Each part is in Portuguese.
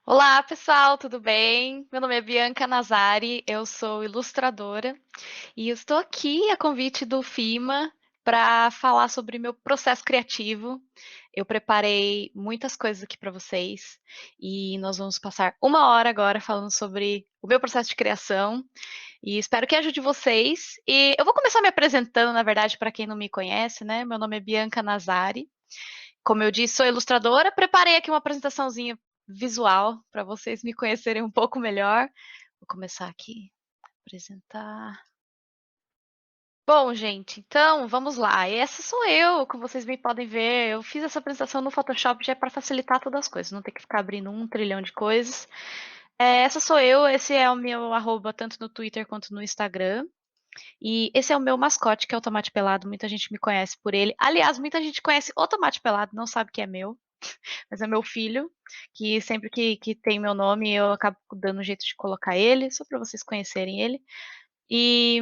Olá, pessoal, tudo bem? Meu nome é Bianca Nazari, eu sou ilustradora e eu estou aqui a convite do FIMA para falar sobre meu processo criativo. Eu preparei muitas coisas aqui para vocês e nós vamos passar uma hora agora falando sobre o meu processo de criação e espero que ajude vocês. E eu vou começar me apresentando, na verdade, para quem não me conhece, né? Meu nome é Bianca Nazari. Como eu disse, sou ilustradora. Preparei aqui uma apresentaçãozinha visual para vocês me conhecerem um pouco melhor. Vou começar aqui a apresentar. Bom, gente, então vamos lá. Essa sou eu, como vocês bem podem ver. Eu fiz essa apresentação no Photoshop já é para facilitar todas as coisas, não ter que ficar abrindo um trilhão de coisas. Essa sou eu, esse é o meu arroba tanto no Twitter quanto no Instagram. E esse é o meu mascote, que é o Tomate Pelado. Muita gente me conhece por ele. Aliás, muita gente conhece o Tomate Pelado, não sabe que é meu. Mas é meu filho, que sempre que tem meu nome eu acabo dando um jeito de colocar ele, só para vocês conhecerem ele. E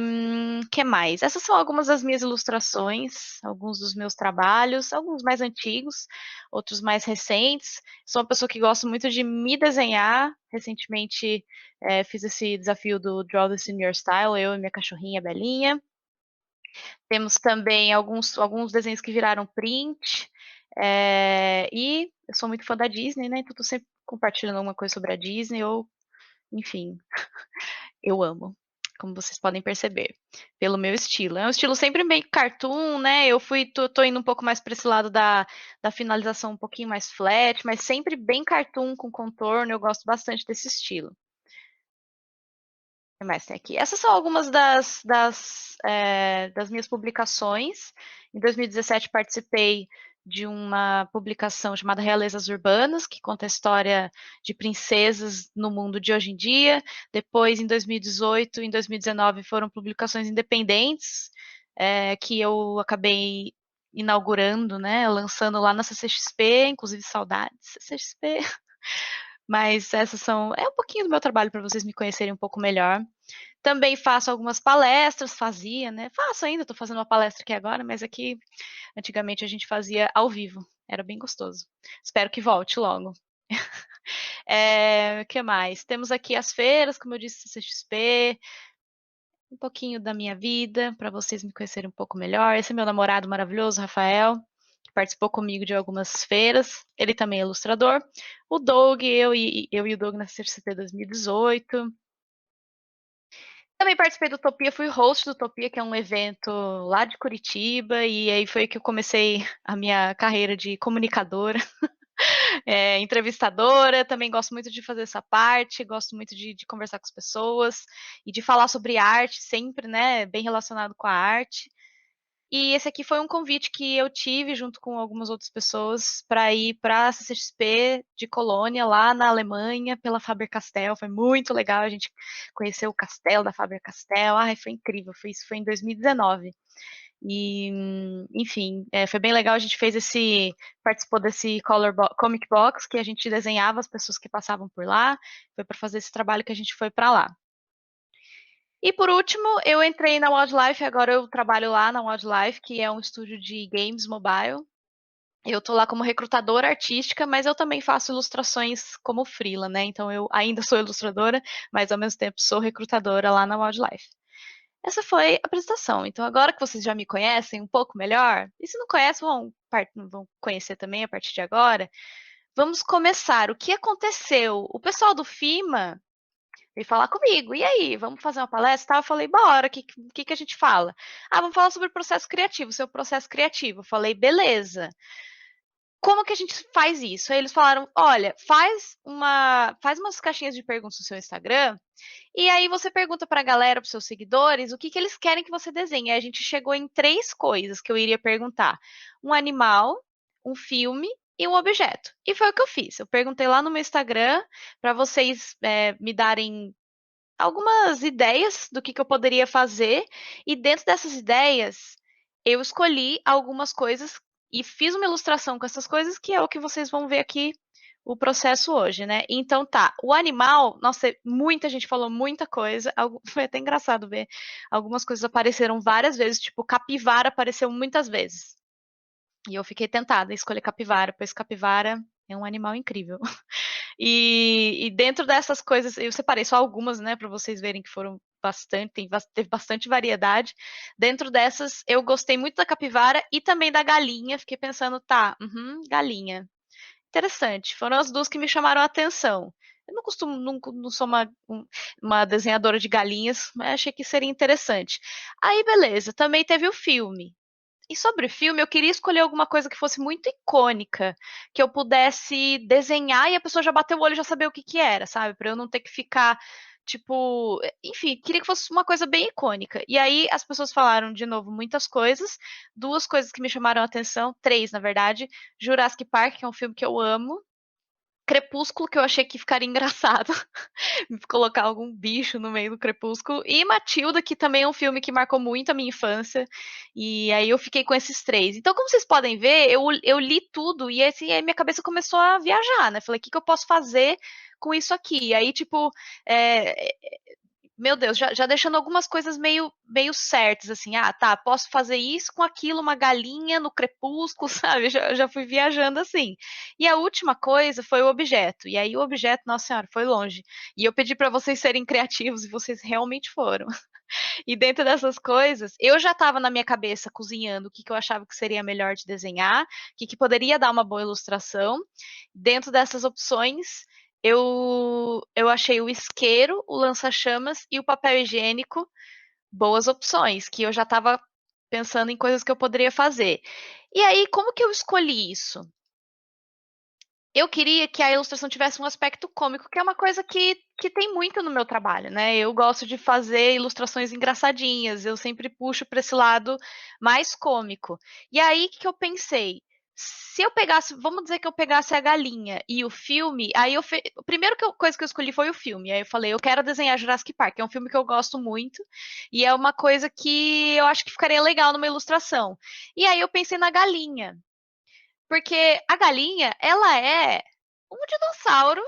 que mais? Essas são algumas das minhas ilustrações, alguns dos meus trabalhos, alguns mais antigos, outros mais recentes. Sou uma pessoa que gosta muito de me desenhar. Recentemente fiz esse desafio do Draw This in Your Style, eu e minha cachorrinha Belinha. Temos também alguns desenhos que viraram print. E eu sou muito fã da Disney, né? Então tô sempre compartilhando alguma coisa sobre a Disney, ou, enfim, eu amo, como vocês podem perceber, pelo meu estilo. É um estilo sempre meio cartoon, né? Tô indo um pouco mais para esse lado da finalização um pouquinho mais flat, mas sempre bem cartoon com contorno. Eu gosto bastante desse estilo. O que mais tem aqui? Essas são algumas das minhas publicações. Em 2017 participei de uma publicação chamada Realezas Urbanas, que conta a história de princesas no mundo de hoje em dia. Depois, em 2018 e em 2019, foram publicações independentes, que eu acabei inaugurando, né, lançando lá na CCXP, inclusive saudades CCXP. Mas é um pouquinho do meu trabalho para vocês me conhecerem um pouco melhor. Também faço algumas palestras, fazia, né? Faço ainda, estou fazendo uma palestra aqui agora, mas aqui antigamente a gente fazia ao vivo, era bem gostoso. Espero que volte logo. O que mais? Temos aqui as feiras, como eu disse, CXP, um pouquinho da minha vida, para vocês me conhecerem um pouco melhor. Esse é meu namorado maravilhoso, Rafael, que participou comigo de algumas feiras. Ele também é ilustrador. O Doug, eu e o Doug na CXP 2018. Também participei do Utopia, fui host do Utopia, que é um evento lá de Curitiba, e aí foi que eu comecei a minha carreira de comunicadora, entrevistadora. Também gosto muito de fazer essa parte, gosto muito de conversar com as pessoas e de falar sobre arte, sempre, né, bem relacionado com a arte. E esse aqui foi um convite que eu tive junto com algumas outras pessoas para ir para a CCXP de Colônia, lá na Alemanha, pela Faber-Castell. Foi muito legal, a gente conheceu o castelo da Faber-Castell. Ai, foi incrível, isso foi em 2019. E, enfim, foi bem legal. A gente participou desse Comic Box, que a gente desenhava as pessoas que passavam por lá. Foi para fazer esse trabalho que a gente foi para lá. E por último, eu entrei na Wildlife, agora eu trabalho lá na Wildlife, que é um estúdio de games mobile. Eu tô lá como recrutadora artística, mas eu também faço ilustrações como freela, né? Então eu ainda sou ilustradora, mas ao mesmo tempo sou recrutadora lá na Wildlife. Essa foi a apresentação. Então agora que vocês já me conhecem um pouco melhor, e se não conhecem, vão conhecer também a partir de agora, vamos começar. O que aconteceu? O pessoal do FIMA veio falar comigo. E aí, vamos fazer uma palestra? Eu falei, bora, o que a gente fala? Ah, vamos falar sobre o processo criativo, seu processo criativo. Eu falei, beleza. Como que a gente faz isso? Aí eles falaram, olha, faz umas caixinhas de perguntas no seu Instagram, e aí você pergunta para a galera, para os seus seguidores, o que eles querem que você desenhe. Aí a gente chegou em três coisas que eu iria perguntar: um animal, um filme e um objeto. E foi o que eu fiz. Eu perguntei lá no meu Instagram para vocês me darem algumas ideias do que eu poderia fazer, e dentro dessas ideias, eu escolhi algumas coisas e fiz uma ilustração com essas coisas, que é o que vocês vão ver aqui o processo hoje, né? Então tá, o animal, nossa, muita gente falou muita coisa, foi até engraçado ver, algumas coisas apareceram várias vezes, tipo capivara apareceu muitas vezes. E eu fiquei tentada a escolher capivara, pois capivara é um animal incrível. E dentro dessas coisas, eu separei só algumas, né, para vocês verem que foram bastante, teve bastante variedade. Dentro dessas, eu gostei muito da capivara e também da galinha. Fiquei pensando, tá, galinha. Interessante. Foram as duas que me chamaram a atenção. Eu não costumo, não sou uma desenhadora de galinhas, mas achei que seria interessante. Aí, beleza, também teve o filme. E sobre o filme, eu queria escolher alguma coisa que fosse muito icônica, que eu pudesse desenhar e a pessoa já bater o olho e já saber o que que era, sabe? Pra eu não ter que ficar, tipo, enfim, queria que fosse uma coisa bem icônica. E aí as pessoas falaram de novo muitas coisas, duas coisas que me chamaram a atenção, três, na verdade. Jurassic Park, que é um filme que eu amo. Crepúsculo, que eu achei que ficaria engraçado colocar algum bicho no meio do Crepúsculo. E Matilda, que também é um filme que marcou muito a minha infância. E aí eu fiquei com esses três. Então, como vocês podem ver, eu li tudo e assim, aí minha cabeça começou a viajar, né? Falei, o que, que eu posso fazer com isso aqui? E aí, tipo, é, meu Deus, já deixando algumas coisas meio certas, assim, ah, tá, posso fazer isso com aquilo, uma galinha no crepúsculo, sabe? Já fui viajando assim. E a última coisa foi o objeto. E aí o objeto, nossa senhora, foi longe. E eu pedi para vocês serem criativos e vocês realmente foram. E dentro dessas coisas, eu já estava na minha cabeça cozinhando o que, que eu achava que seria melhor de desenhar, o que, que poderia dar uma boa ilustração. Dentro dessas opções, eu achei o isqueiro, o lança-chamas e o papel higiênico boas opções, que eu já estava pensando em coisas que eu poderia fazer. E aí, como que eu escolhi isso? Eu queria que a ilustração tivesse um aspecto cômico, que é uma coisa que tem muito no meu trabalho, né? Eu gosto de fazer ilustrações engraçadinhas, eu sempre puxo para esse lado mais cômico. E aí, o que eu pensei? Se eu pegasse, vamos dizer que eu pegasse a galinha e o filme, aí a primeira coisa que eu escolhi foi o filme. Aí eu falei, eu quero desenhar Jurassic Park, é um filme que eu gosto muito e é uma coisa que eu acho que ficaria legal numa ilustração. E aí eu pensei na galinha. Porque a galinha, ela é um dinossauro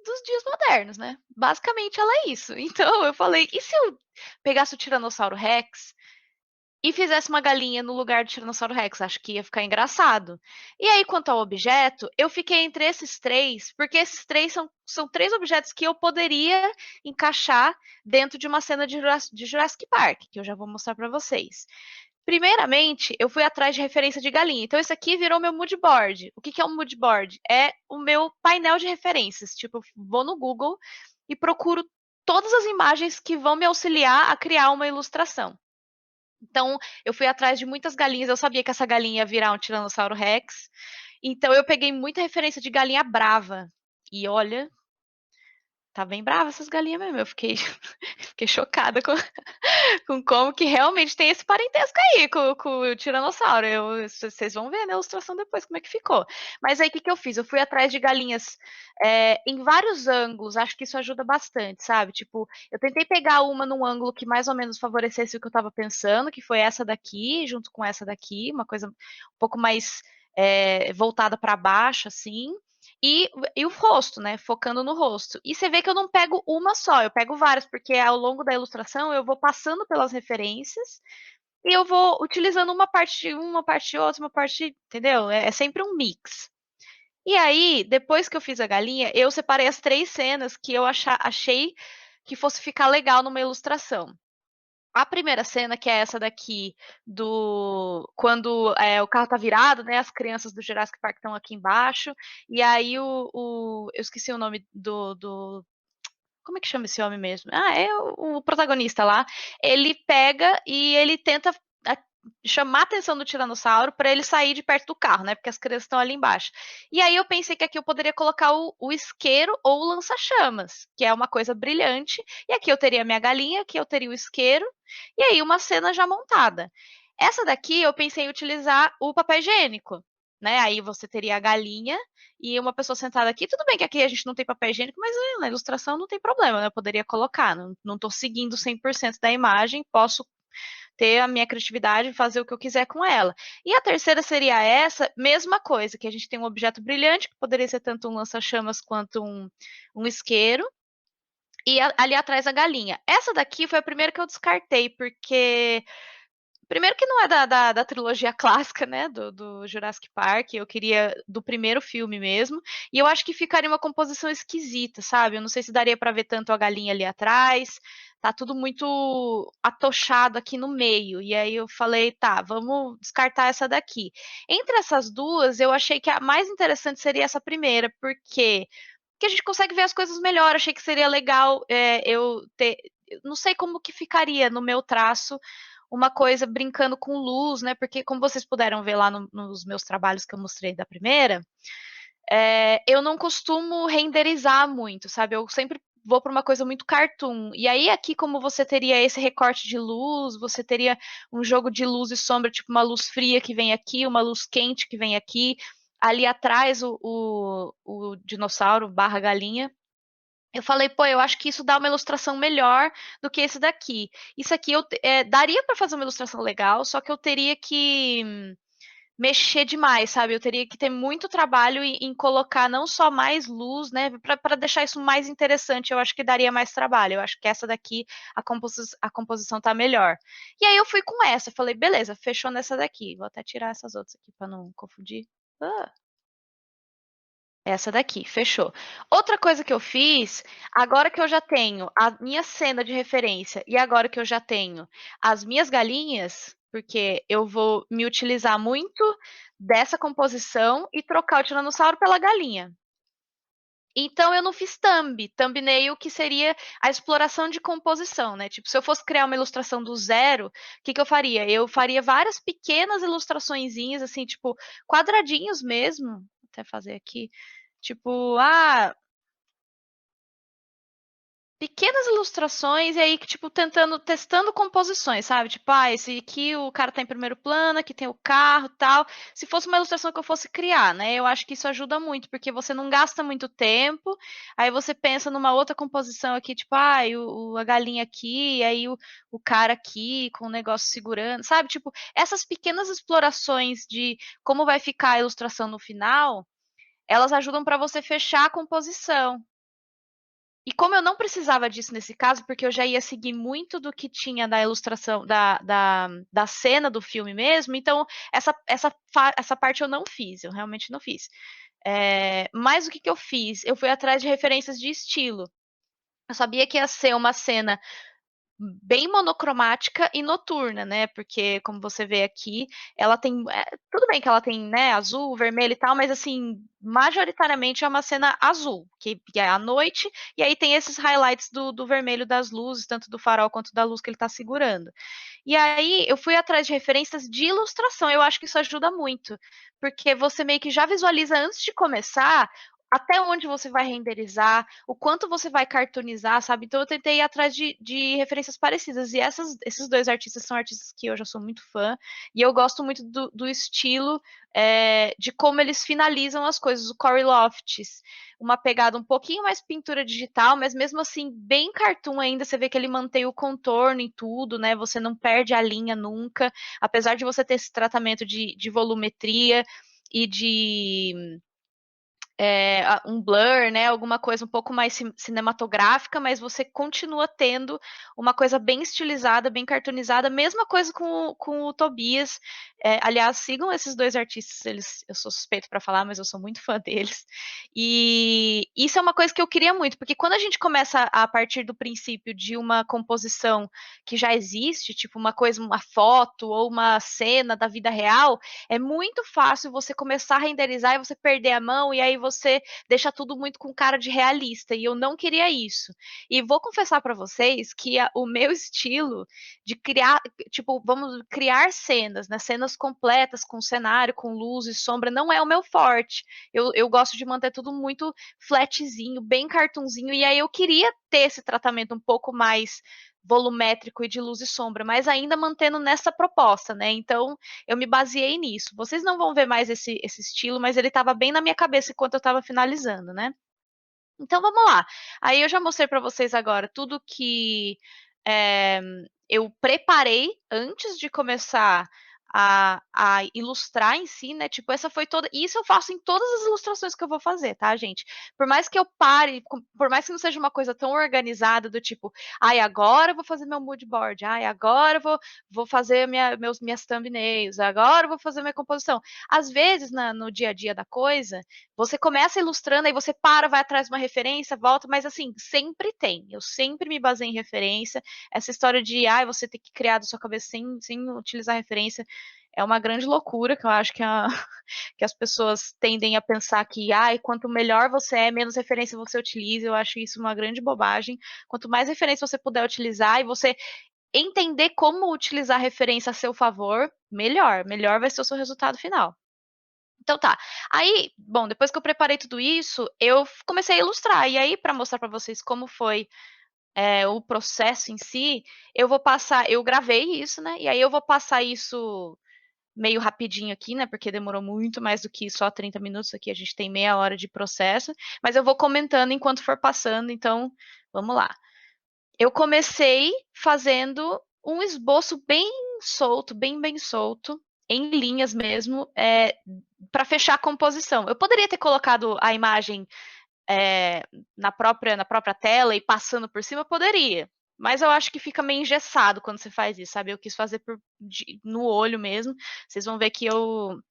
dos dias modernos, né? Basicamente ela é isso. Então eu falei, e se eu pegasse o Tiranossauro Rex e fizesse uma galinha no lugar do Tiranossauro Rex? Acho que ia ficar engraçado. E aí, quanto ao objeto, eu fiquei entre esses três, porque esses três são três objetos que eu poderia encaixar dentro de uma cena de Jurassic Park, que eu já vou mostrar para vocês. Primeiramente, eu fui atrás de referência de galinha. Então, isso aqui virou meu mood board. O que que é um mood board? É o meu painel de referências. Tipo, eu vou no Google e procuro todas as imagens que vão me auxiliar a criar uma ilustração. Então, eu fui atrás de muitas galinhas. Eu sabia que essa galinha ia virar um Tiranossauro Rex. Então, eu peguei muita referência de galinha brava. E olha, tá bem brava essas galinhas mesmo. Eu fiquei, fiquei chocada com como que realmente tem esse parentesco aí com o Tiranossauro. Vocês vão ver na ilustração depois como é que ficou. Mas aí o que, que eu fiz? Eu fui atrás de galinhas em vários ângulos, acho que isso ajuda bastante, sabe? Tipo, eu tentei pegar uma num ângulo que mais ou menos favorecesse o que eu estava pensando, que foi essa daqui, junto com essa daqui, uma coisa um pouco mais voltada para baixo, assim. E o rosto, né? Focando no rosto. E você vê que eu não pego uma só, eu pego várias, porque ao longo da ilustração eu vou passando pelas referências e eu vou utilizando uma parte de uma parte de outra, uma parte, entendeu? É sempre um mix. E aí, depois que eu fiz a galinha, eu separei as três cenas que eu achei que fosse ficar legal numa ilustração. A primeira cena, que é essa daqui, do quando o carro tá virado, né? As crianças do Jurassic Park estão aqui embaixo, e aí eu esqueci o nome do. Como é que chama esse homem mesmo? Ah, é o protagonista lá. Ele pega e ele tenta chamar a atenção do tiranossauro para ele sair de perto do carro, né? Porque as crianças estão ali embaixo. E aí eu pensei que aqui eu poderia colocar o isqueiro ou o lança-chamas, que é uma coisa brilhante. E aqui eu teria a minha galinha, aqui eu teria o isqueiro, e aí uma cena já montada. Essa daqui eu pensei em utilizar o papel higiênico, né? Aí você teria a galinha e uma pessoa sentada aqui. Tudo bem que aqui a gente não tem papel higiênico, mas na ilustração não tem problema, né? Eu poderia colocar. Não estou seguindo 100% da imagem, posso ter a minha criatividade e fazer o que eu quiser com ela. E a terceira seria essa, mesma coisa, que a gente tem um objeto brilhante, que poderia ser tanto um lança-chamas quanto um isqueiro, e ali atrás a galinha. Essa daqui foi a primeira que eu descartei, porque Primeiro que não é da trilogia clássica, né, do Jurassic Park, eu queria do primeiro filme mesmo, e eu acho que ficaria uma composição esquisita, sabe? Eu não sei se daria pra ver tanto a galinha ali atrás, tá tudo muito atochado aqui no meio. E aí eu falei, tá, vamos descartar essa daqui. Entre essas duas, eu achei que a mais interessante seria essa primeira, porque a gente consegue ver as coisas melhor. Achei que seria legal eu ter. Eu não sei como que ficaria no meu traço uma coisa brincando com luz, né? Porque, como vocês puderam ver lá nos meus trabalhos que eu mostrei da primeira, eu não costumo renderizar muito, sabe? Eu sempre vou para uma coisa muito cartoon. E aí, aqui, como você teria esse recorte de luz, você teria um jogo de luz e sombra, tipo uma luz fria que vem aqui, uma luz quente que vem aqui. Ali atrás, o dinossauro barra galinha. Eu falei, pô, eu acho que isso dá uma ilustração melhor do que esse daqui. Isso aqui daria para fazer uma ilustração legal, só que eu teria que mexer demais, sabe? Eu teria que ter muito trabalho em colocar não só mais luz, né? Para deixar isso mais interessante, eu acho que daria mais trabalho. Eu acho que essa daqui, a composição tá melhor. E aí eu fui com essa, falei, beleza, fechou nessa daqui. Vou até tirar essas outras aqui para não confundir. Ah, essa daqui, fechou. Outra coisa que eu fiz, agora que eu já tenho a minha cena de referência e agora que eu já tenho as minhas galinhas, porque eu vou me utilizar muito dessa composição e trocar o tiranossauro pela galinha. Então eu não fiz thumbnail que seria a exploração de composição, né? Tipo, se eu fosse criar uma ilustração do zero, o que que eu faria? Eu faria várias pequenas ilustraçõezinhas, assim, tipo, quadradinhos mesmo. Vou até fazer aqui. Tipo, pequenas ilustrações e aí que, tipo, testando composições, sabe? Tipo, esse aqui o cara tá em primeiro plano, aqui tem o carro, tal. Se fosse uma ilustração que eu fosse criar, né? Eu acho que isso ajuda muito, porque você não gasta muito tempo, aí você pensa numa outra composição aqui, tipo, a galinha aqui, e aí o cara aqui com o negócio segurando, sabe? Tipo, essas pequenas explorações de como vai ficar a ilustração no final, elas ajudam para você fechar a composição. E como eu não precisava disso nesse caso, porque eu já ia seguir muito do que tinha da ilustração, da cena do filme mesmo, então essa parte eu não fiz, eu realmente não fiz. Mas o que, que eu fiz? Eu fui atrás de referências de estilo. Eu sabia que ia ser uma cena bem monocromática e noturna, né? Porque, como você vê aqui, ela tem. Tudo bem que ela tem, né, azul, vermelho e tal, mas assim, majoritariamente é uma cena azul, que é à noite, e aí tem esses highlights do vermelho das luzes, tanto do farol quanto da luz que ele está segurando. E aí eu fui atrás de referências de ilustração, eu acho que isso ajuda muito, porque você meio que já visualiza antes de começar até onde você vai renderizar, o quanto você vai cartoonizar, sabe? Então eu tentei ir atrás de referências parecidas. E esses dois artistas são artistas que eu já sou muito fã, e eu gosto muito do estilo de como eles finalizam as coisas. O Cory Lofts, uma pegada um pouquinho mais pintura digital, mas mesmo assim, bem cartoon ainda. Você vê que ele mantém o contorno em tudo, né? Você não perde a linha nunca, apesar de você ter esse tratamento de volumetria e de um blur, né? Alguma coisa um pouco mais cinematográfica, mas você continua tendo uma coisa bem estilizada, bem cartoonizada. Mesma coisa com o Tobias. Aliás, sigam esses dois artistas. Eu sou suspeito para falar, mas eu sou muito fã deles. E isso é uma coisa que eu queria muito, porque quando a gente começa a partir do princípio de uma composição que já existe, tipo uma coisa, uma foto ou uma cena da vida real, é muito fácil você começar a renderizar e você perder a mão, e aí você deixa tudo muito com cara de realista, e eu não queria isso. E vou confessar para vocês que o meu estilo de criar, tipo, vamos criar cenas, né, cenas completas, com cenário, com luz e sombra, não é o meu forte. Eu gosto de manter tudo muito flatzinho, bem cartunzinho, e aí eu queria ter esse tratamento um pouco mais volumétrico e de luz e sombra, mas ainda mantendo nessa proposta, né? Então, eu me baseei nisso. Vocês não vão ver mais esse estilo, mas ele estava bem na minha cabeça enquanto eu estava finalizando, né? Então vamos lá. Aí eu já mostrei para vocês agora tudo que é, eu preparei antes de começar a ilustrar em si, né? Tipo, essa foi toda. Isso eu faço em todas as ilustrações que eu vou fazer, tá, gente? Por mais que eu pare, por mais que não seja uma coisa tão organizada, do tipo, ai, agora eu vou fazer meu mood board, ai, agora eu vou fazer minhas thumbnails, agora eu vou fazer minha composição. Às vezes, no dia a dia da coisa, você começa ilustrando, aí você para, vai atrás de uma referência, volta, mas assim, sempre tem. Eu sempre me baseio em referência. Essa história de, ai, você ter que criar da sua cabeça sem utilizar referência é uma grande loucura, que eu acho que as pessoas tendem a pensar que, ai, quanto melhor você é, menos referência você utiliza. Eu acho isso uma grande bobagem. Quanto mais referência você puder utilizar e você entender como utilizar a referência a seu favor, melhor. Melhor vai ser o seu resultado final. Então tá. Aí, bom, depois que eu preparei tudo isso, eu comecei a ilustrar. E aí, para mostrar para vocês como foi o processo em si, eu gravei isso, né? E aí eu vou passar isso meio rapidinho aqui, né? Porque demorou muito mais do que só 30 minutos aqui, a gente tem meia hora de processo, mas eu vou comentando enquanto for passando, então vamos lá. Eu comecei fazendo um esboço bem solto, em linhas mesmo, para fechar a composição. Eu poderia ter colocado a imagem na própria tela e passando por cima, poderia. Mas eu acho que fica meio engessado quando você faz isso, sabe? Eu quis fazer no olho mesmo. Vocês vão ver que eu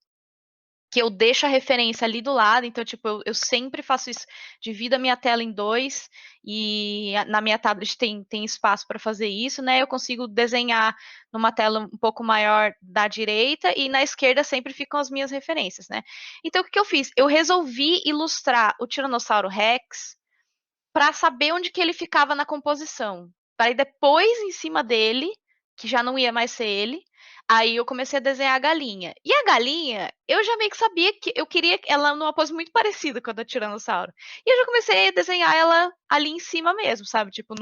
deixo a referência ali do lado, então, tipo, eu sempre faço isso, divido a minha tela em dois, e na minha tablet tem espaço para fazer isso, né? Eu consigo desenhar numa tela um pouco maior da direita, e na esquerda sempre ficam as minhas referências, né? Então, o que eu fiz? Eu resolvi ilustrar o Tiranossauro Rex para saber onde que ele ficava na composição. Para depois, em cima dele, que já não ia mais ser ele, aí eu comecei a desenhar a galinha. E a galinha, eu já meio que sabia que eu queria ela numa pose muito parecida com a da Tiranossauro. E eu já comecei a desenhar ela ali em cima mesmo, sabe? Tipo,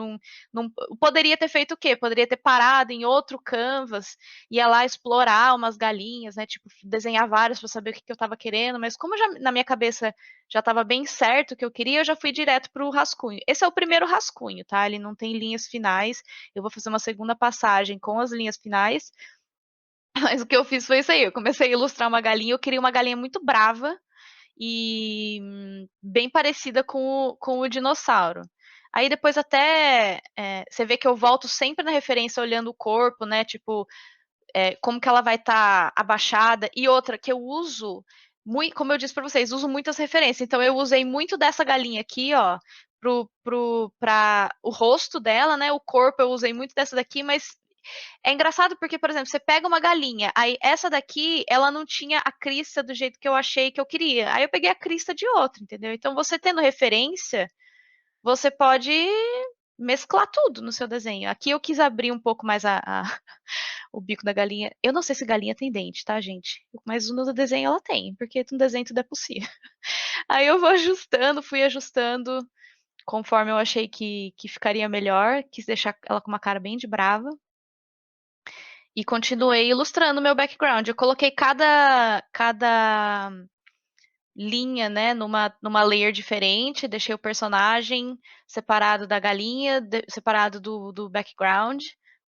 poderia ter feito o quê? Poderia ter parado em outro canvas, ia lá explorar umas galinhas, né? Tipo, desenhar várias para saber o que eu estava querendo, mas como já na minha cabeça já estava bem certo o que eu queria, eu já fui direto para o rascunho. Esse é o primeiro rascunho, tá? Ele não tem linhas finais. Eu vou fazer uma segunda passagem com as linhas finais. Mas o que eu fiz foi isso aí. Eu comecei a ilustrar uma galinha. Eu queria uma galinha muito brava e bem parecida com o dinossauro. Aí depois até você vê que eu volto sempre na referência olhando o corpo, né? Tipo, como que ela vai estar abaixada. E outra, que eu uso, muito, como eu disse para vocês, uso muitas referências. Então eu usei muito dessa galinha aqui, ó, para o rosto dela, né? O corpo eu usei muito dessa daqui, mas é engraçado porque, por exemplo, você pega uma galinha, aí essa daqui, ela não tinha a crista do jeito que eu achei que eu queria. Aí eu peguei a crista de outra, entendeu? Então você tendo referência, você pode mesclar tudo no seu desenho. Aqui eu quis abrir um pouco mais o bico da galinha. Eu não sei se galinha tem dente, tá, gente? Mas no desenho ela tem, porque no desenho tudo é possível. Aí eu vou ajustando, fui ajustando conforme eu achei que ficaria melhor. Quis deixar ela com uma cara bem de brava. E continuei ilustrando o meu background. Eu coloquei cada linha, né, numa layer diferente, deixei o personagem separado da galinha, separado do background,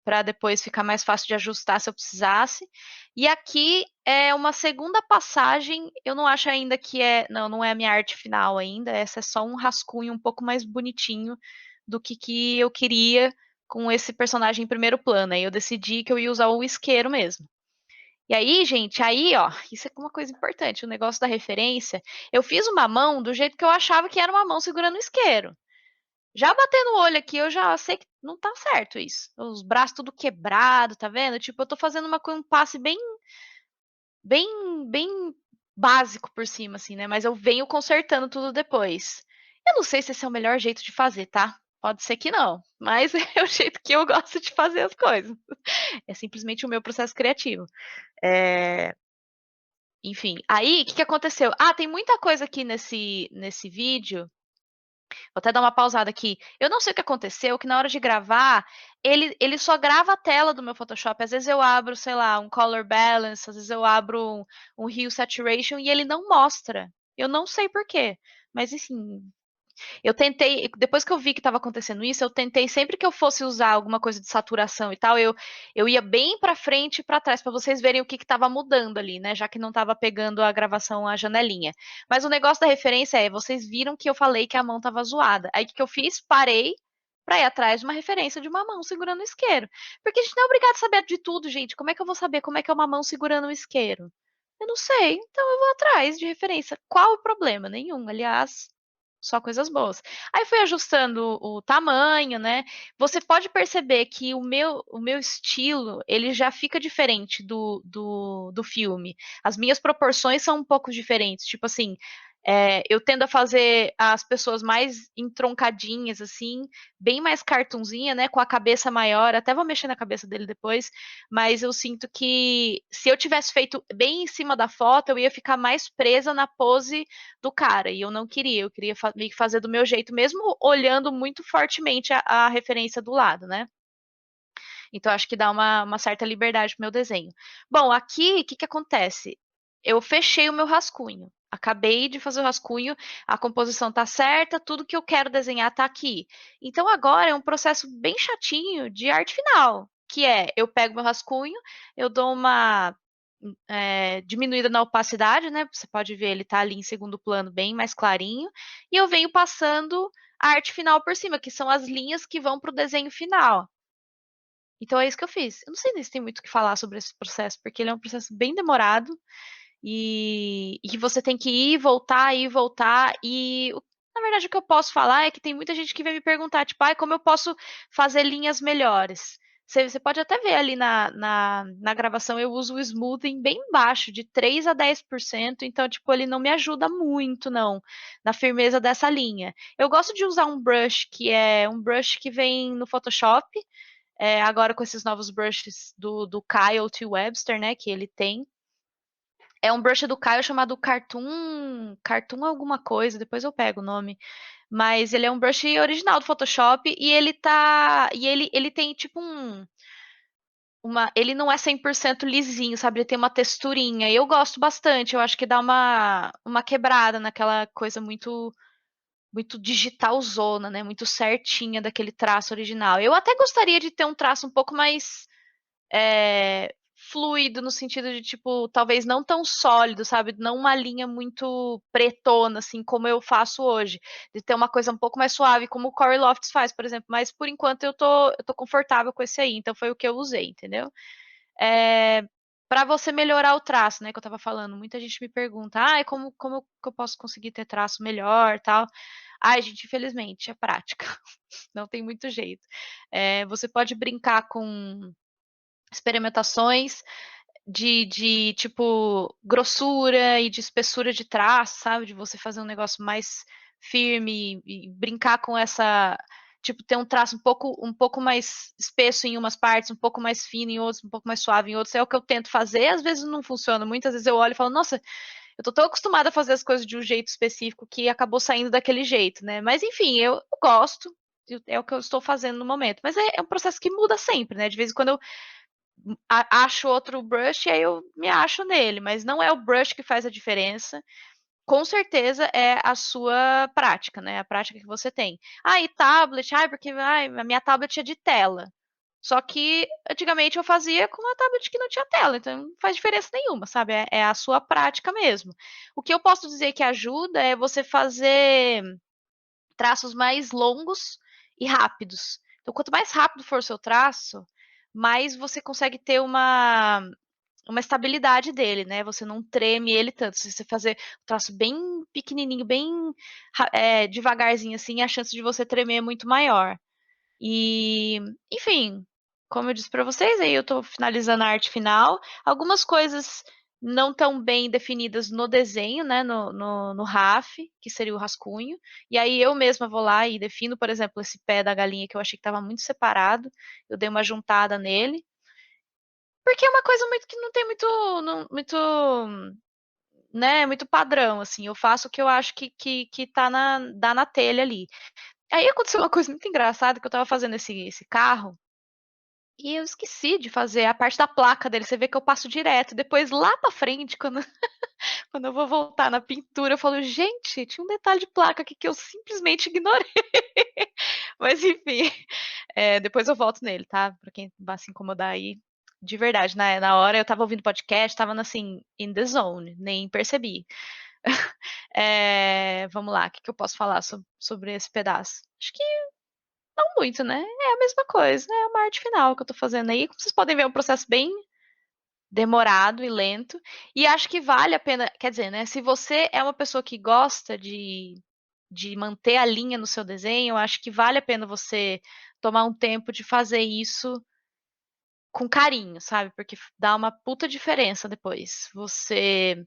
para depois ficar mais fácil de ajustar se eu precisasse. E aqui é uma segunda passagem, eu não acho ainda não é a minha arte final ainda, essa é só um rascunho um pouco mais bonitinho do que eu queria com esse personagem em primeiro plano. Aí eu decidi que eu ia usar o isqueiro mesmo. E aí, gente, aí, ó, isso é uma coisa importante, o negócio da referência. Eu fiz uma mão do jeito que eu achava que era uma mão segurando o isqueiro. Já batendo o olho aqui, eu já sei que não tá certo isso. Os braços tudo quebrado, tá vendo? Tipo, eu tô fazendo um passe bem básico por cima, assim, né? Mas eu venho consertando tudo depois. Eu não sei se esse é o melhor jeito de fazer, tá? Pode ser que não, mas é o jeito que eu gosto de fazer as coisas. É simplesmente o meu processo criativo. É, Enfim, aí o que aconteceu? Ah, tem muita coisa aqui nesse vídeo. Vou até dar uma pausada aqui. Eu não sei o que aconteceu, que na hora de gravar, ele só grava a tela do meu Photoshop. Às vezes eu abro, sei lá, um color balance, às vezes eu abro um hue saturation e ele não mostra. Eu não sei por quê. Mas enfim, Eu tentei, depois que eu vi que estava acontecendo isso, eu tentei sempre que eu fosse usar alguma coisa de saturação e tal, eu ia bem para frente e para trás para vocês verem o que estava mudando ali, né? Já que não estava pegando a gravação a janelinha. Mas o negócio da referência é, vocês viram que eu falei que a mão estava zoada. Aí o que que eu fiz? Parei para ir atrás de uma referência de uma mão segurando o isqueiro. Porque a gente não é obrigado a saber de tudo, gente. Como é que eu vou saber como é que é uma mão segurando um isqueiro? Eu não sei, então eu vou atrás de referência. Qual o problema? Nenhum. Aliás, só coisas boas. Aí fui ajustando o tamanho, né? Você pode perceber que o meu estilo, ele já fica diferente do filme. As minhas proporções são um pouco diferentes. Tipo assim, eu tendo a fazer as pessoas mais entroncadinhas, assim, bem mais cartunzinha, né? Com a cabeça maior. Até vou mexer na cabeça dele depois. Mas eu sinto que se eu tivesse feito bem em cima da foto, eu ia ficar mais presa na pose do cara, e eu não queria, eu queria meio que fazer do meu jeito, mesmo olhando muito fortemente a referência do lado, né? Então acho que dá uma certa liberdade pro meu desenho. Bom, aqui, o que que acontece? Eu fechei o meu rascunho. Acabei de fazer o rascunho, a composição tá certa, tudo que eu quero desenhar tá aqui. Então agora é um processo bem chatinho de arte final, que é eu pego meu rascunho, eu dou uma diminuída na opacidade, né? Você pode ver, ele tá ali em segundo plano, bem mais clarinho. E eu venho passando a arte final por cima, que são as linhas que vão para o desenho final. Então é isso que eu fiz. Eu não sei se tem muito o que falar sobre esse processo, porque ele é um processo bem demorado e que você tem que ir, voltar, ir, voltar. Na verdade, o que eu posso falar é que tem muita gente que vem me perguntar, tipo, ai, como eu posso fazer linhas melhores? Você pode até ver ali na gravação, eu uso o smoothing bem baixo, de 3 a 10%, então, tipo, ele não me ajuda muito, não, na firmeza dessa linha. Eu gosto de usar um brush, que é um brush que vem no Photoshop, agora com esses novos brushes do Kyle T. Webster, né, que ele tem. É um brush do Kyle chamado Cartoon alguma coisa, depois eu pego o nome. Mas ele é um brush original do Photoshop e ele tem tipo ele não é 100% lisinho, sabe? Ele tem uma texturinha. E eu gosto bastante, eu acho que dá uma quebrada naquela coisa muito digitalzona, né? Muito certinha daquele traço original. Eu até gostaria de ter um traço um pouco mais fluido no sentido de, tipo, talvez não tão sólido, sabe? Não uma linha muito pretona, assim, como eu faço hoje. De ter uma coisa um pouco mais suave, como o Corey Lofts faz, por exemplo. Mas, por enquanto, eu tô confortável com esse aí. Então, foi o que eu usei, entendeu? É, para você melhorar o traço, né, que eu tava falando. Muita gente me pergunta, como que eu posso conseguir ter traço melhor, tal. Ai, gente, infelizmente, é prática. Não tem muito jeito. Você pode brincar com experimentações de tipo grossura e de espessura de traço, sabe? De você fazer um negócio mais firme e brincar com essa, tipo, ter um traço um pouco mais espesso em umas partes, um pouco mais fino em outros, um pouco mais suave em outros. É o que eu tento fazer, às vezes não funciona. Muitas vezes eu olho e falo, nossa, eu tô tão acostumada a fazer as coisas de um jeito específico que acabou saindo daquele jeito, né? Mas enfim, eu gosto. É o que eu estou fazendo no momento. Mas é um processo que muda sempre, né? De vez em quando eu acho outro brush e aí eu me acho nele, mas não é o brush que faz a diferença. Com certeza é a sua prática, né? A prática que você tem. E tablet, porque a minha tablet é de tela. Só que antigamente eu fazia com uma tablet que não tinha tela, então não faz diferença nenhuma, sabe? É a sua prática mesmo. O que eu posso dizer que ajuda é você fazer traços mais longos e rápidos. Então, quanto mais rápido for o seu traço, mais você consegue ter uma estabilidade dele, né? Você não treme ele tanto. Se você fazer o traço bem pequenininho, bem devagarzinho assim, a chance de você tremer é muito maior. E, enfim, como eu disse para vocês, aí eu estou finalizando a arte final. Algumas coisas não tão bem definidas no desenho, né, no RAF, que seria o rascunho. E aí eu mesma vou lá e defino, por exemplo, esse pé da galinha que eu achei que estava muito separado. Eu dei uma juntada nele. Porque é uma coisa muito que não tem muito, né, muito padrão, assim. Eu faço o que eu acho que dá na telha ali. Aí aconteceu uma coisa muito engraçada, que eu tava fazendo esse carro, e eu esqueci de fazer a parte da placa dele. Você vê que eu passo direto. Depois, lá pra frente, quando Quando eu vou voltar na pintura, eu falo: "Gente, tinha um detalhe de placa aqui que eu simplesmente ignorei". Mas enfim, depois eu volto nele, tá, pra quem vai se incomodar aí, de verdade, na hora eu estava ouvindo podcast, estava assim, in the zone, nem percebi. Vamos lá, o que que eu posso falar sobre esse pedaço? Acho que não muito, né, é a mesma coisa, é uma arte final que eu tô fazendo aí, como vocês podem ver é um processo bem demorado e lento, e acho que vale a pena, quer dizer, né, se você é uma pessoa que gosta de manter a linha no seu desenho, eu acho que vale a pena você tomar um tempo de fazer isso com carinho, sabe, porque dá uma puta diferença depois, você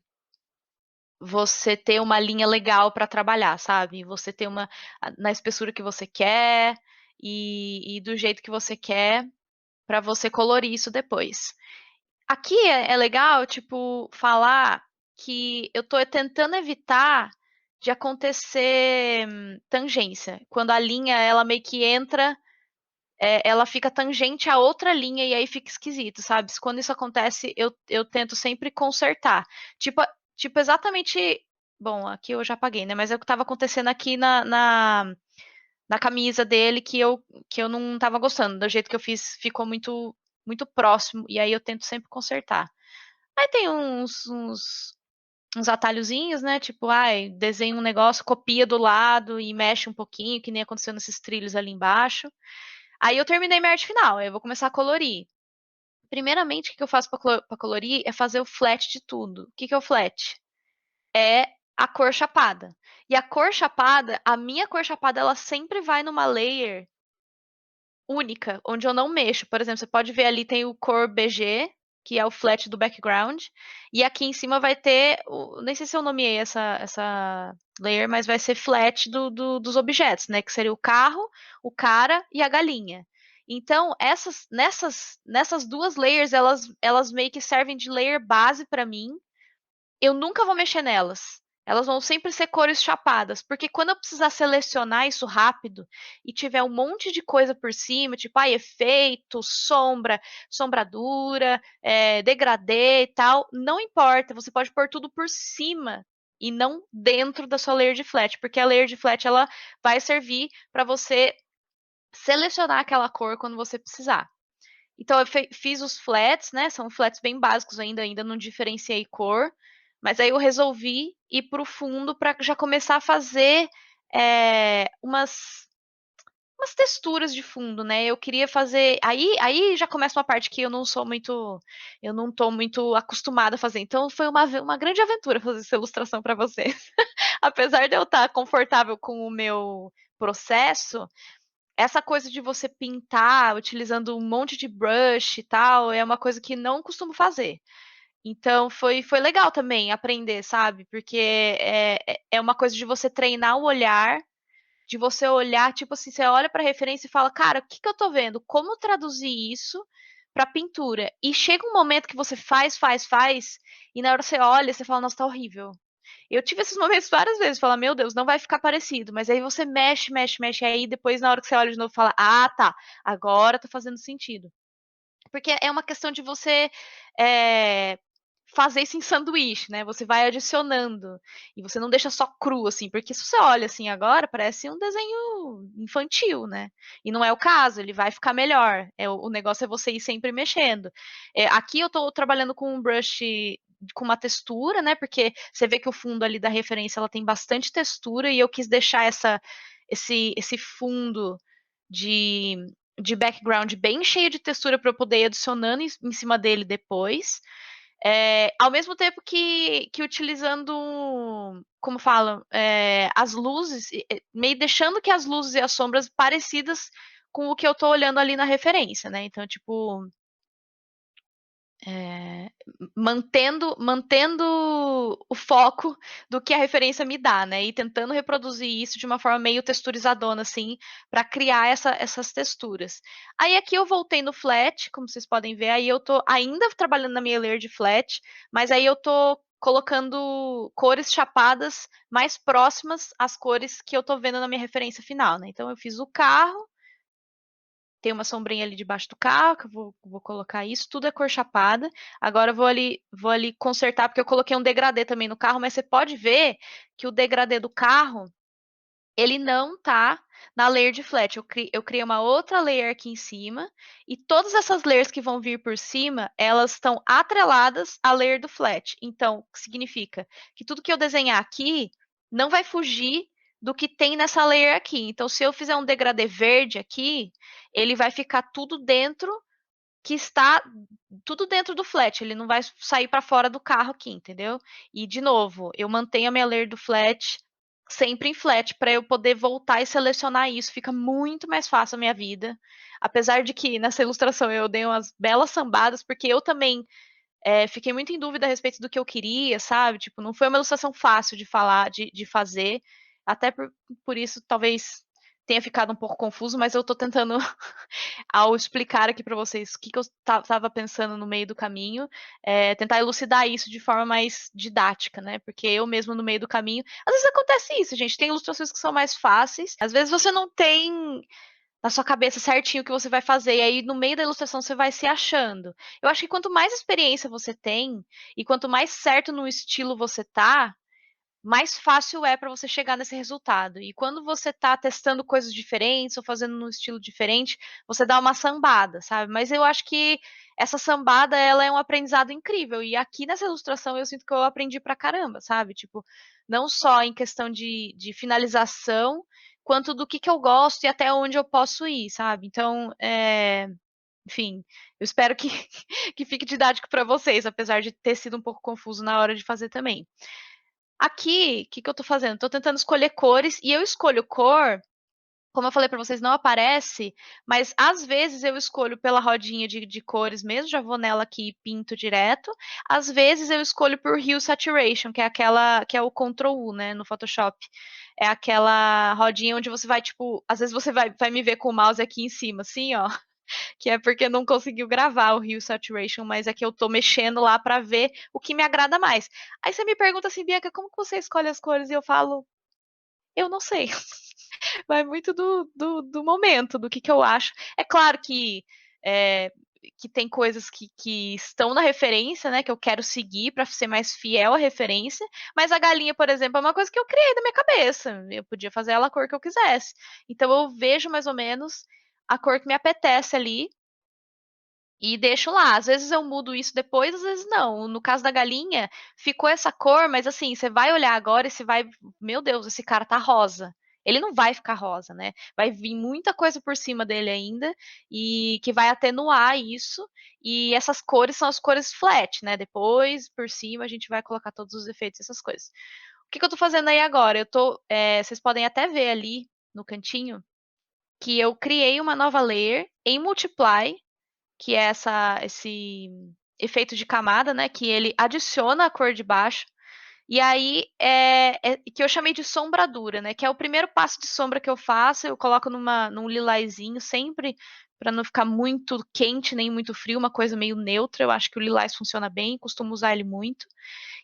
ter uma linha legal para trabalhar, sabe, você ter uma na espessura que você quer, e do jeito que você quer, para você colorir isso depois. Aqui é legal, tipo, falar que eu tô tentando evitar de acontecer tangência. Quando a linha, ela meio que entra, ela fica tangente a outra linha e aí fica esquisito, sabe? Quando isso acontece, eu tento sempre consertar. Tipo, tipo exatamente. Bom, aqui eu já apaguei, né? Mas é o que estava acontecendo aqui na camisa dele que eu não estava gostando. Do jeito que eu fiz, ficou muito próximo. E aí eu tento sempre consertar. Aí tem uns atalhozinhos, né? Tipo, ai, desenha um negócio, copia do lado e mexe um pouquinho, que nem aconteceu nesses trilhos ali embaixo. Aí eu terminei minha arte final, aí eu vou começar a colorir. Primeiramente, o que eu faço para colorir é fazer o flat de tudo. O que é o flat? É a cor chapada. E a cor chapada, a minha cor chapada, ela sempre vai numa layer única, onde eu não mexo. Por exemplo, você pode ver ali tem o cor BG, que é o flat do background, e aqui em cima vai ter, nem sei se eu nomeei essa layer, mas vai ser flat dos objetos, né? Que seria o carro, o cara e a galinha. Então, nessas duas layers, elas meio que servem de layer base para mim, eu nunca vou mexer nelas. Elas vão sempre ser cores chapadas, porque quando eu precisar selecionar isso rápido e tiver um monte de coisa por cima, tipo, efeito, sombra, sombradura, degradê e tal, não importa, você pode pôr tudo por cima e não dentro da sua layer de flat, porque a layer de flat ela vai servir para você selecionar aquela cor quando você precisar. Então eu fiz os flats, né? São flats bem básicos ainda não diferenciei cor, mas aí eu resolvi ir para o fundo para já começar a fazer umas texturas de fundo, né? Eu queria fazer. Aí já começa uma parte que eu não tô muito acostumada a fazer. Então foi uma grande aventura fazer essa ilustração para vocês. Apesar de eu estar confortável com o meu processo, essa coisa de você pintar utilizando um monte de brush e tal, é uma coisa que não costumo fazer. Então foi legal também aprender, sabe? Porque é uma coisa de você treinar o olhar, de você olhar, tipo assim, você olha para a referência e fala, cara, o que que eu tô vendo? Como traduzir isso para pintura? E chega um momento que você faz, e na hora que você olha, você fala, nossa, tá horrível. Eu tive esses momentos várias vezes, falar, meu Deus, não vai ficar parecido, mas aí você mexe, e aí depois na hora que você olha de novo, fala, ah, tá, agora tá fazendo sentido. Porque é uma questão de você é, fazer isso em sanduíche, né? Você vai adicionando e você não deixa só cru, assim, porque se você olha assim agora, parece um desenho infantil, né? E não é o caso, ele vai ficar melhor. O negócio é você ir sempre mexendo. Aqui eu tô trabalhando com um brush com uma textura, né? Porque você vê que o fundo ali da referência ela tem bastante textura e eu quis deixar esse fundo de, de background bem cheio de textura para eu poder ir adicionando em cima dele depois. Ao mesmo tempo que utilizando, como falam, as luzes, meio deixando que as luzes e as sombras parecidas com o que eu tô olhando ali na referência, né? Então, tipo, é, mantendo o foco do que a referência me dá, né? E tentando reproduzir isso de uma forma meio texturizadona, assim, para criar essas texturas. Aí aqui eu voltei no flat, como vocês podem ver, aí eu tô ainda trabalhando na minha layer de flat, mas aí eu tô colocando cores chapadas mais próximas às cores que eu tô vendo na minha referência final, né? Então eu fiz o carro, tem uma sombrinha ali debaixo do carro, que eu vou colocar isso, tudo é cor chapada. Agora eu vou ali consertar, porque eu coloquei um degradê também no carro, mas você pode ver que o degradê do carro, ele não tá na layer de flat. Eu criei uma outra layer aqui em cima, e todas essas layers que vão vir por cima, elas estão atreladas à layer do flat. Então, o que significa? Que tudo que eu desenhar aqui não vai fugir do que tem nessa layer aqui. Então, se eu fizer um degradê verde aqui, ele vai ficar tudo dentro, que está tudo dentro do flat, ele não vai sair para fora do carro aqui, entendeu? E de novo, eu mantenho a minha layer do flat sempre em flat para eu poder voltar e selecionar isso, fica muito mais fácil a minha vida. Apesar de que nessa ilustração eu dei umas belas sambadas, porque eu também fiquei muito em dúvida a respeito do que eu queria, sabe? Tipo, não foi uma ilustração fácil de falar, de fazer. Até por isso, talvez tenha ficado um pouco confuso, mas eu tô tentando, ao explicar aqui para vocês o que, que eu estava pensando no meio do caminho, tentar elucidar isso de forma mais didática, né? Porque eu mesmo no meio do caminho, às vezes acontece isso, gente. Tem ilustrações que são mais fáceis, às vezes você não tem na sua cabeça certinho o que você vai fazer, e aí no meio da ilustração você vai se achando. Eu acho que quanto mais experiência você tem e quanto mais certo no estilo você tá, mais fácil é para você chegar nesse resultado. E quando você está testando coisas diferentes ou fazendo num estilo diferente, você dá uma sambada, sabe? Mas eu acho que essa sambada, ela é um aprendizado incrível. E aqui nessa ilustração eu sinto que eu aprendi pra caramba, sabe? Tipo, não só em questão de finalização, quanto do que eu gosto e até onde eu posso ir, sabe? Então, enfim, eu espero que, que fique didático para vocês, apesar de ter sido um pouco confuso na hora de fazer também. Aqui, o que, que eu tô fazendo? Tô tentando escolher cores e eu escolho cor, como eu falei para vocês, não aparece, mas às vezes eu escolho pela rodinha de cores mesmo, já vou nela aqui e pinto direto. Às vezes eu escolho por Hue Saturation, que é aquela, que é o Ctrl U, né, no Photoshop. É aquela rodinha onde você vai, tipo, às vezes você vai me ver com o mouse aqui em cima, assim, ó, que é porque não conseguiu gravar o Hue Saturation, mas é que eu tô mexendo lá para ver o que me agrada mais. Aí você me pergunta assim, Bianca, como que você escolhe as cores? E eu falo, eu não sei. Vai muito do momento, do que eu acho. É claro é, que tem coisas que estão na referência, né? Que eu quero seguir para ser mais fiel à referência. Mas a galinha, por exemplo, é uma coisa que eu criei da minha cabeça. Eu podia fazer ela a cor que eu quisesse. Então eu vejo mais ou menos a cor que me apetece ali e deixo lá. Às vezes eu mudo isso depois, às vezes não. No caso da galinha, ficou essa cor, mas assim, você vai olhar agora e você vai, meu Deus, esse cara tá rosa. Ele não vai ficar rosa, né? Vai vir muita coisa por cima dele ainda e que vai atenuar isso. E essas cores são as cores flat, né? Depois, por cima, a gente vai colocar todos os efeitos, essas coisas. O que que eu tô fazendo aí agora? Vocês podem até ver ali no cantinho que eu criei uma nova layer em Multiply, que é esse efeito de camada, né? Que ele adiciona a cor de baixo. E aí que eu chamei de sombradura, né? Que é o primeiro passo de sombra que eu faço. Eu coloco num lilazinho sempre para não ficar muito quente nem muito frio, uma coisa meio neutra. Eu acho que o lilás funciona bem, costumo usar ele muito.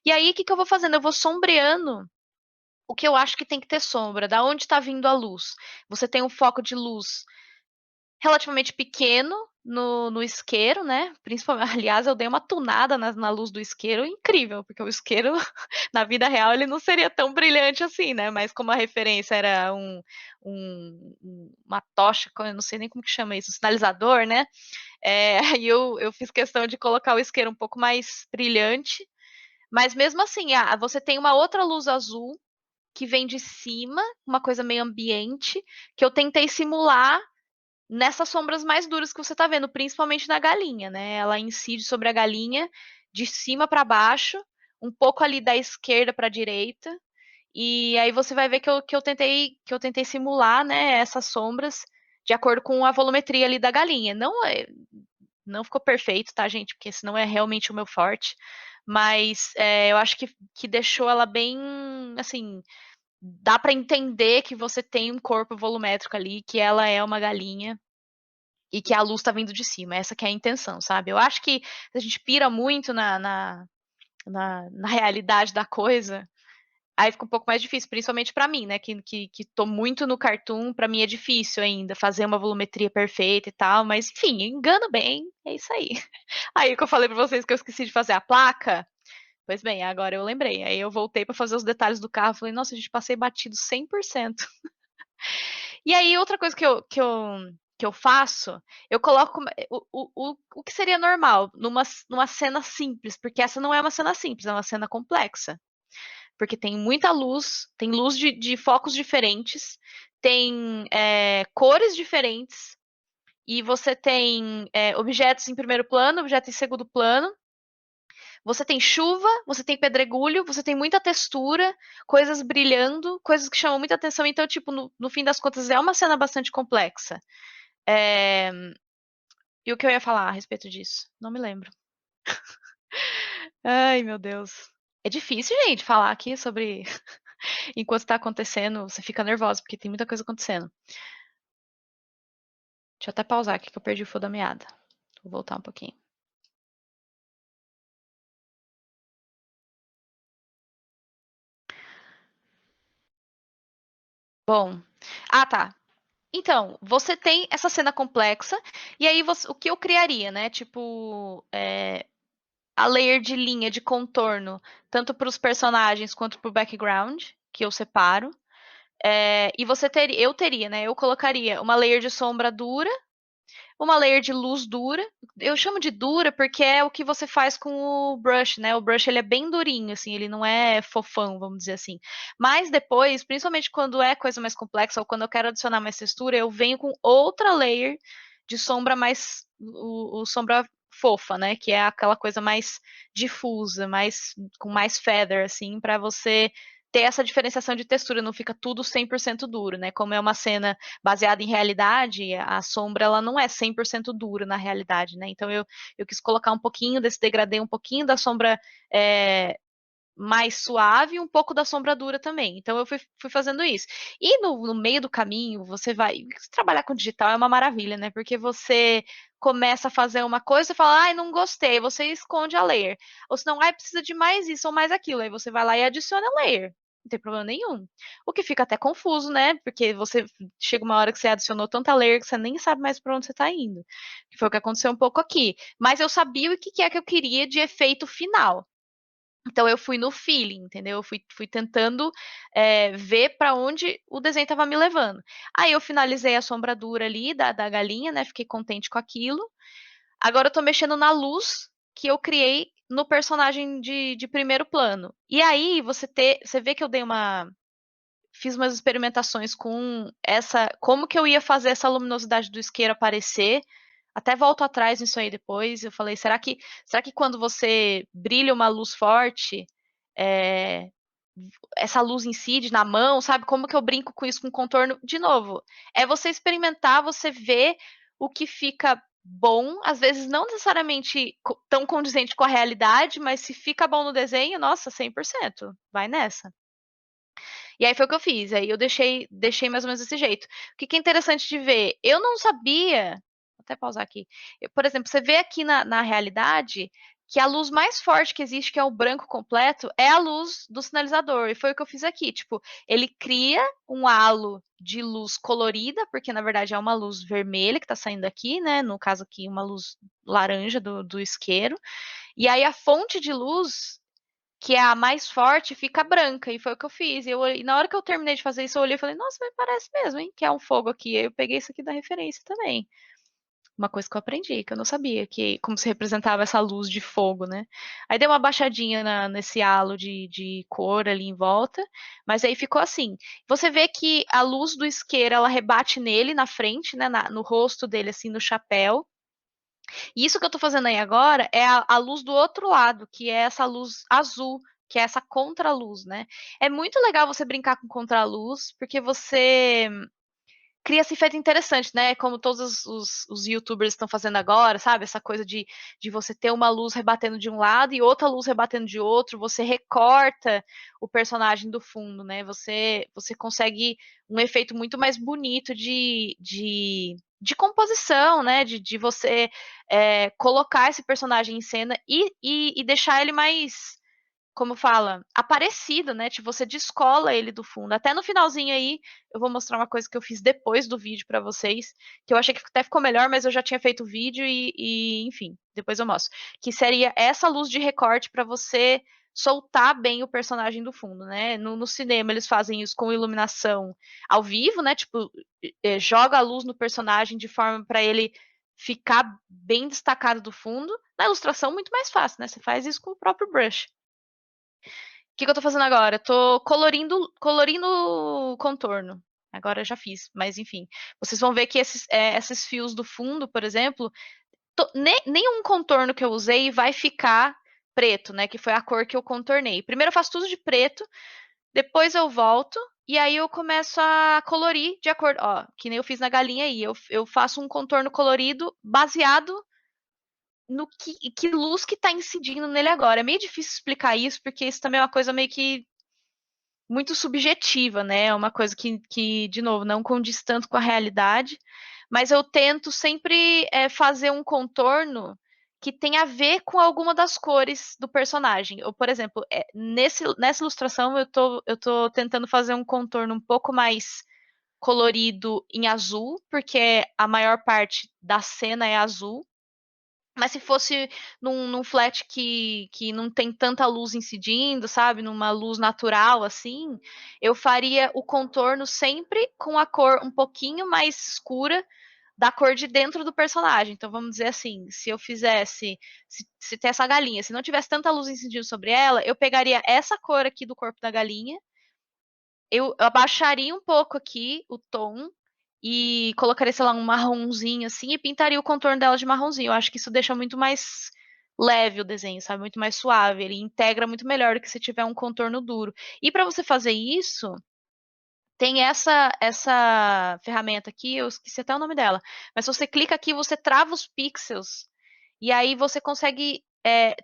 E aí o que que eu vou fazendo? Eu vou sombreando o que eu acho que tem que ter sombra, da onde está vindo a luz. Você tem um foco de luz relativamente pequeno no isqueiro, né? Principalmente, aliás, eu dei uma tunada na luz do isqueiro, incrível, porque o isqueiro, na vida real, ele não seria tão brilhante assim, né? Mas como a referência era uma tocha, eu não sei nem como que chama isso, um sinalizador, né? Aí eu fiz questão de colocar o isqueiro um pouco mais brilhante, mas mesmo assim, você tem uma outra luz azul que vem de cima, uma coisa meio ambiente, que eu tentei simular nessas sombras mais duras que você tá vendo, principalmente na galinha, né? Ela incide sobre a galinha de cima para baixo, um pouco ali da esquerda para a direita, e aí você vai ver que eu tentei simular, né, essas sombras de acordo com a volumetria ali da galinha. Não ficou perfeito, tá, gente? Porque senão é realmente o meu forte. Mas eu acho que deixou ela bem, assim, dá para entender que você tem um corpo volumétrico ali, que ela é uma galinha e que a luz está vindo de cima. Essa que é a intenção, sabe? Eu acho que a gente pira muito na realidade da coisa, Aí fica um pouco mais difícil, principalmente pra mim, né? Que tô muito no cartoon, pra mim é difícil ainda fazer uma volumetria perfeita e tal, mas enfim, engano bem, é isso aí. Aí o que eu falei pra vocês que eu esqueci de fazer a placa, pois bem, agora eu lembrei. Aí eu voltei pra fazer os detalhes do carro, falei, nossa, a gente passei batido 100%. E aí, outra coisa que eu faço, eu coloco o que seria normal numa cena simples, porque essa não é uma cena simples, é uma cena complexa. Porque tem muita luz, tem luz de focos diferentes, tem cores diferentes, e você tem objetos em primeiro plano, objetos em segundo plano. Você tem chuva, você tem pedregulho, você tem muita textura, coisas brilhando, coisas que chamam muita atenção. Então, tipo, no fim das contas, é uma cena bastante complexa. É, E o que eu ia falar a respeito disso? Não me lembro. Ai, meu Deus. É difícil, gente, falar aqui sobre. Enquanto tá acontecendo, você fica nervosa, porque tem muita coisa acontecendo. Deixa eu até pausar aqui que eu perdi o fio da meada. Vou voltar um pouquinho. Bom. Ah, tá. Então, você tem essa cena complexa, e aí o que eu criaria, né? Tipo, a layer de linha, de contorno, tanto para os personagens quanto para o background, que eu separo. E eu teria, né? Eu colocaria uma layer de sombra dura, uma layer de luz dura. Eu chamo de dura porque é o que você faz com o brush, né? O brush ele é bem durinho, assim, ele não é fofão, vamos dizer assim. Mas depois, principalmente quando é coisa mais complexa ou quando eu quero adicionar mais textura, eu venho com outra layer de sombra mais o sombra fofa, né? Que é aquela coisa mais difusa, mais com mais feather, assim, para você ter essa diferenciação de textura, não fica tudo 100% duro, né? Como é uma cena baseada em realidade, a sombra ela não é 100% dura na realidade, né? Então eu quis colocar um pouquinho desse degradê, um pouquinho da sombra mais suave e um pouco da sombra dura também. Então eu fui fazendo isso. E no meio do caminho, você vai. Trabalhar com digital é uma maravilha, né? Porque você começa a fazer uma coisa e fala, ai, não gostei, você esconde a layer. Ou senão, ai, precisa de mais isso ou mais aquilo. Aí você vai lá e adiciona a layer. Não tem problema nenhum. O que fica até confuso, né? Porque você chega uma hora que você adicionou tanta layer que você nem sabe mais para onde você está indo. Que foi o que aconteceu um pouco aqui. Mas eu sabia o que é que eu queria de efeito final. Então eu fui no feeling, entendeu? Eu fui tentando ver para onde o desenho estava me levando. Aí eu finalizei a sombradura ali da galinha, né? Fiquei contente com aquilo. Agora eu tô mexendo na luz que eu criei no personagem de primeiro plano. E aí você vê que eu fiz umas experimentações com como que eu ia fazer essa luminosidade do isqueiro aparecer. Até volto atrás nisso aí depois. Eu falei, será que quando você brilha uma luz forte, é, essa luz incide na mão, sabe? Como que eu brinco com isso com contorno? De novo, é você experimentar, você ver o que fica bom, às vezes não necessariamente tão condizente com a realidade, mas se fica bom no desenho, nossa, 100%, vai nessa. E aí foi o que eu fiz. Aí eu deixei mais ou menos desse jeito. O que é interessante de ver? Eu não sabia. Vou até pausar aqui. Por exemplo, você vê aqui na realidade que a luz mais forte que existe, que é o branco completo, é a luz do sinalizador. E foi o que eu fiz aqui. Tipo, ele cria um halo de luz colorida, porque na verdade é uma luz vermelha que está saindo aqui, né? No caso aqui, uma luz laranja do isqueiro. E aí a fonte de luz que é a mais forte, fica branca. E foi o que eu fiz. E na hora que eu terminei de fazer isso, eu olhei e falei, nossa, mas parece mesmo, hein? Que é um fogo aqui. Aí eu peguei isso aqui da referência também. Uma coisa que eu aprendi, que eu não sabia, que como se representava essa luz de fogo, né? Aí dei uma baixadinha nesse halo de cor ali em volta, mas aí ficou assim. Você vê que a luz do isqueiro, ela rebate nele, na frente, né? No rosto dele, assim, no chapéu. E isso que eu tô fazendo aí agora é a luz do outro lado, que é essa luz azul, que é essa contraluz, né? É muito legal você brincar com contraluz, porque você cria esse efeito interessante, né? Como todos os YouTubers estão fazendo agora, sabe? Essa coisa de você ter uma luz rebatendo de um lado e outra luz rebatendo de outro, você recorta o personagem do fundo, né? Você consegue um efeito muito mais bonito de composição, né? De você colocar esse personagem em cena e deixar ele mais como fala, aparecido, né? Tipo, você descola ele do fundo. Até no finalzinho aí, eu vou mostrar uma coisa que eu fiz depois do vídeo pra vocês, que eu achei que até ficou melhor, mas eu já tinha feito o vídeo enfim, depois eu mostro. Que seria essa luz de recorte pra você soltar bem o personagem do fundo, né? No cinema eles fazem isso com iluminação ao vivo, né? Tipo, joga a luz no personagem de forma pra ele ficar bem destacado do fundo. Na ilustração, muito mais fácil, né? Você faz isso com o próprio brush. Que eu tô fazendo agora? Eu tô colorindo o contorno. Agora eu já fiz, mas enfim. Vocês vão ver que esses fios do fundo, por exemplo, nenhum contorno que eu usei vai ficar preto, né? Que foi a cor que eu contornei. Primeiro eu faço tudo de preto, depois eu volto e aí eu começo a colorir de acordo. Ó, que nem eu fiz na galinha aí. Eu faço um contorno colorido baseado no que luz que tá incidindo nele agora. É meio difícil explicar isso, porque isso também é uma coisa meio que muito subjetiva, né? É uma coisa que, de novo, não condiz tanto com a realidade, mas eu tento sempre fazer um contorno que tenha a ver com alguma das cores do personagem. Eu, por exemplo, nessa ilustração eu tô tentando fazer um contorno um pouco mais colorido em azul, porque a maior parte da cena é azul. Mas se fosse num flat que não tem tanta luz incidindo, sabe? Numa luz natural, assim, eu faria o contorno sempre com a cor um pouquinho mais escura da cor de dentro do personagem. Então, vamos dizer assim, se eu fizesse, se tem essa galinha, se não tivesse tanta luz incidindo sobre ela, eu pegaria essa cor aqui do corpo da galinha, eu abaixaria um pouco aqui o tom e colocaria, sei lá, um marronzinho assim e pintaria o contorno dela de marronzinho. Eu acho que isso deixa muito mais leve o desenho, sabe? Muito mais suave. Ele integra muito melhor do que se tiver um contorno duro. E para você fazer isso, tem essa ferramenta aqui, eu esqueci até o nome dela. Mas se você clica aqui, você trava os pixels e aí você consegue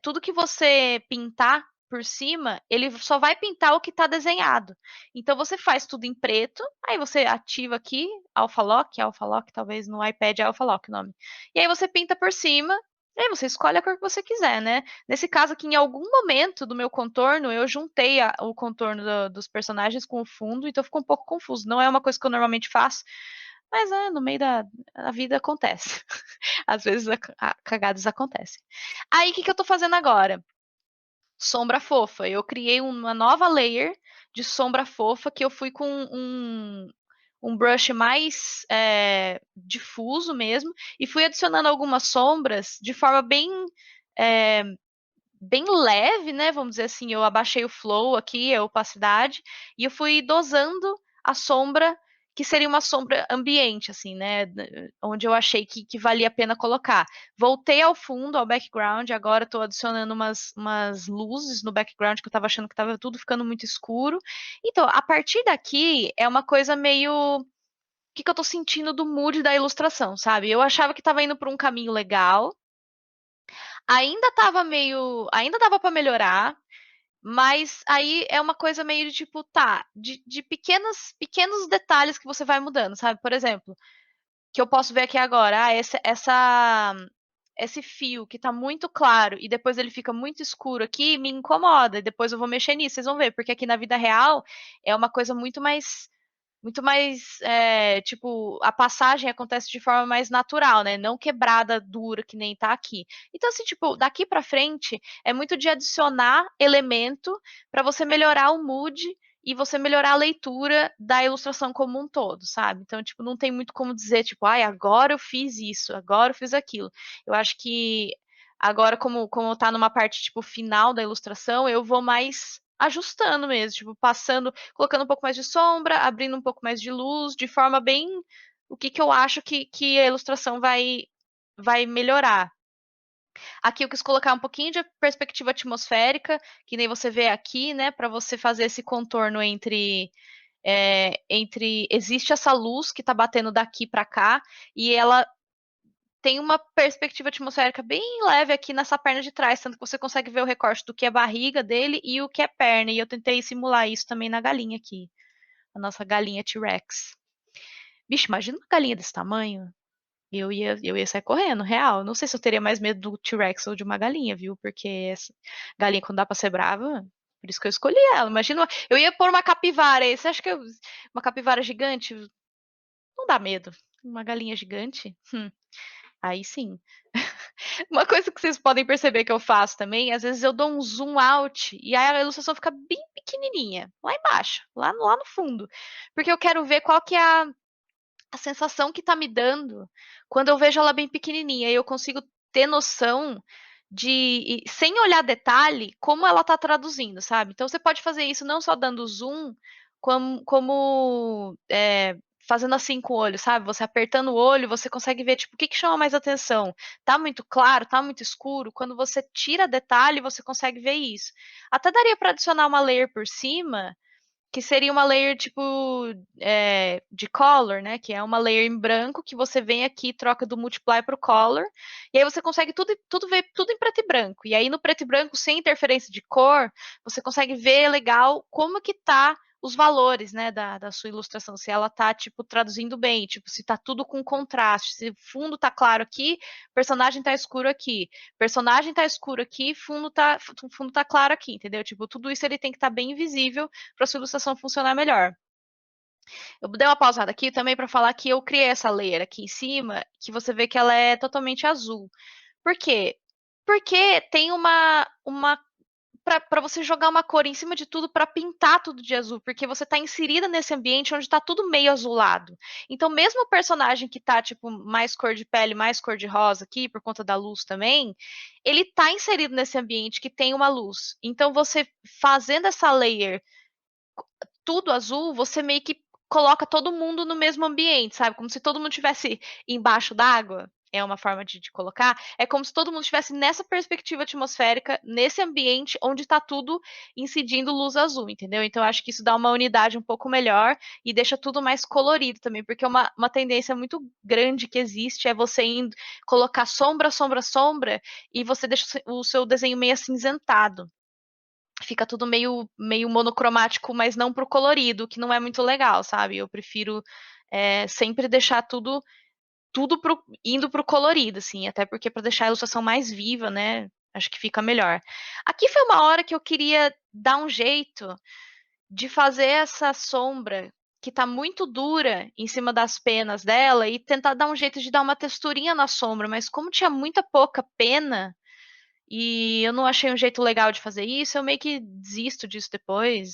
tudo que você pintar por cima, ele só vai pintar o que está desenhado. Então você faz tudo em preto, aí você ativa aqui Alpha Lock, talvez no iPad é Alpha Lock o nome. E aí você pinta por cima, e aí você escolhe a cor que você quiser, né? Nesse caso aqui, em algum momento do meu contorno, eu juntei o contorno dos personagens com o fundo, então ficou um pouco confuso. Não é uma coisa que eu normalmente faço, mas no meio da vida acontece. Às vezes cagadas acontecem. Aí, o que eu tô fazendo agora? Sombra fofa. Eu criei uma nova layer de sombra fofa que eu fui com um brush mais difuso mesmo e fui adicionando algumas sombras de forma é, bem leve, né? Vamos dizer assim, eu abaixei o flow aqui, a opacidade, e eu fui dosando a sombra, que seria uma sombra ambiente, assim, né? Onde eu achei que valia a pena colocar. Voltei ao fundo, ao background, agora estou adicionando umas luzes no background que eu estava achando que estava tudo ficando muito escuro. Então, a partir daqui é uma coisa meio. O que eu tô sentindo do mood da ilustração, sabe? Eu achava que estava indo por um caminho legal, ainda tava meio. Ainda dava pra melhorar, mas aí é uma coisa meio de tipo, tá, de pequenos detalhes que você vai mudando, sabe? Por exemplo, que eu posso ver aqui agora, esse fio que tá muito claro e depois ele fica muito escuro aqui, me incomoda. E depois eu vou mexer nisso, vocês vão ver, porque aqui na vida real é uma coisa muito mais, tipo, a passagem acontece de forma mais natural, né? Não quebrada, dura, que nem tá aqui. Então, assim, tipo, daqui pra frente é muito de adicionar elemento para você melhorar o mood e você melhorar a leitura da ilustração como um todo, sabe? Então, tipo, não tem muito como dizer, tipo, ai, agora eu fiz isso, agora eu fiz aquilo. Eu acho que agora, como tá numa parte, tipo, final da ilustração, eu vou mais ajustando mesmo, tipo, passando, colocando um pouco mais de sombra, abrindo um pouco mais de luz, de forma bem o que eu acho que a ilustração vai melhorar. Aqui eu quis colocar um pouquinho de perspectiva atmosférica, que nem você vê aqui, né, para você fazer esse contorno entre existe essa luz que está batendo daqui para cá e ela tem uma perspectiva atmosférica bem leve aqui nessa perna de trás, tanto que você consegue ver o recorte do que é barriga dele e o que é perna. E eu tentei simular isso também na galinha aqui, a nossa galinha T-Rex. Bicho, imagina uma galinha desse tamanho. Eu ia sair correndo, real. Não sei se eu teria mais medo do T-Rex ou de uma galinha, viu? Porque essa galinha, quando dá pra ser brava. Por isso que eu escolhi ela. Imagina, eu ia pôr uma capivara aí. Você acha que uma capivara gigante não dá medo? Uma galinha gigante? Aí sim. Uma coisa que vocês podem perceber que eu faço também, às vezes eu dou um zoom out e aí a ilustração fica bem pequenininha, lá embaixo, lá no fundo. Porque eu quero ver qual que é a sensação que tá me dando quando eu vejo ela bem pequenininha. E eu consigo ter noção de, sem olhar detalhe, como ela tá traduzindo, sabe? Então você pode fazer isso não só dando zoom, como fazendo assim com o olho, sabe? Você apertando o olho, você consegue ver, tipo, o que que chama mais atenção? Tá muito claro? Tá muito escuro? Quando você tira detalhe, você consegue ver isso. Até daria para adicionar uma layer por cima, que seria uma layer tipo de color, né? Que é uma layer em branco que você vem aqui, troca do multiply para o color, e aí você consegue tudo ver tudo em preto e branco. E aí no preto e branco, sem interferência de cor, você consegue ver legal como que tá os valores, né, da sua ilustração, se ela tá, tipo, traduzindo bem, tipo, se tá tudo com contraste, se o fundo tá claro aqui, personagem tá escuro aqui, personagem tá escuro aqui, fundo tá claro aqui, entendeu? Tipo, tudo isso ele tem que estar bem visível para sua ilustração funcionar melhor. Eu dei uma pausada aqui também para falar que eu criei essa layer aqui em cima, que você vê que ela é totalmente azul. Por quê? Porque tem uma para você jogar uma cor em cima de tudo para pintar tudo de azul, porque você está inserida nesse ambiente onde está tudo meio azulado. Então, mesmo o personagem que está tipo mais cor de pele, mais cor de rosa aqui por conta da luz também, ele está inserido nesse ambiente que tem uma luz. Então, você fazendo essa layer tudo azul, você meio que coloca todo mundo no mesmo ambiente, sabe? Como se todo mundo estivesse embaixo d'água. É uma forma de colocar. É como se todo mundo estivesse nessa perspectiva atmosférica, nesse ambiente onde está tudo incidindo luz azul, entendeu? Então, eu acho que isso dá uma unidade um pouco melhor e deixa tudo mais colorido também, porque uma tendência muito grande que existe é você indo colocar sombra, sombra, sombra, e você deixa o seu desenho meio acinzentado. Fica tudo meio monocromático, mas não pro colorido, que não é muito legal, sabe? Eu prefiro sempre deixar indo pro colorido, assim, até porque para deixar a ilustração mais viva, né? Acho que fica melhor. Aqui foi uma hora que eu queria dar um jeito de fazer essa sombra que tá muito dura em cima das penas dela e tentar dar um jeito de dar uma texturinha na sombra, mas como tinha muita pouca pena, e eu não achei um jeito legal de fazer isso, eu meio que desisto disso depois.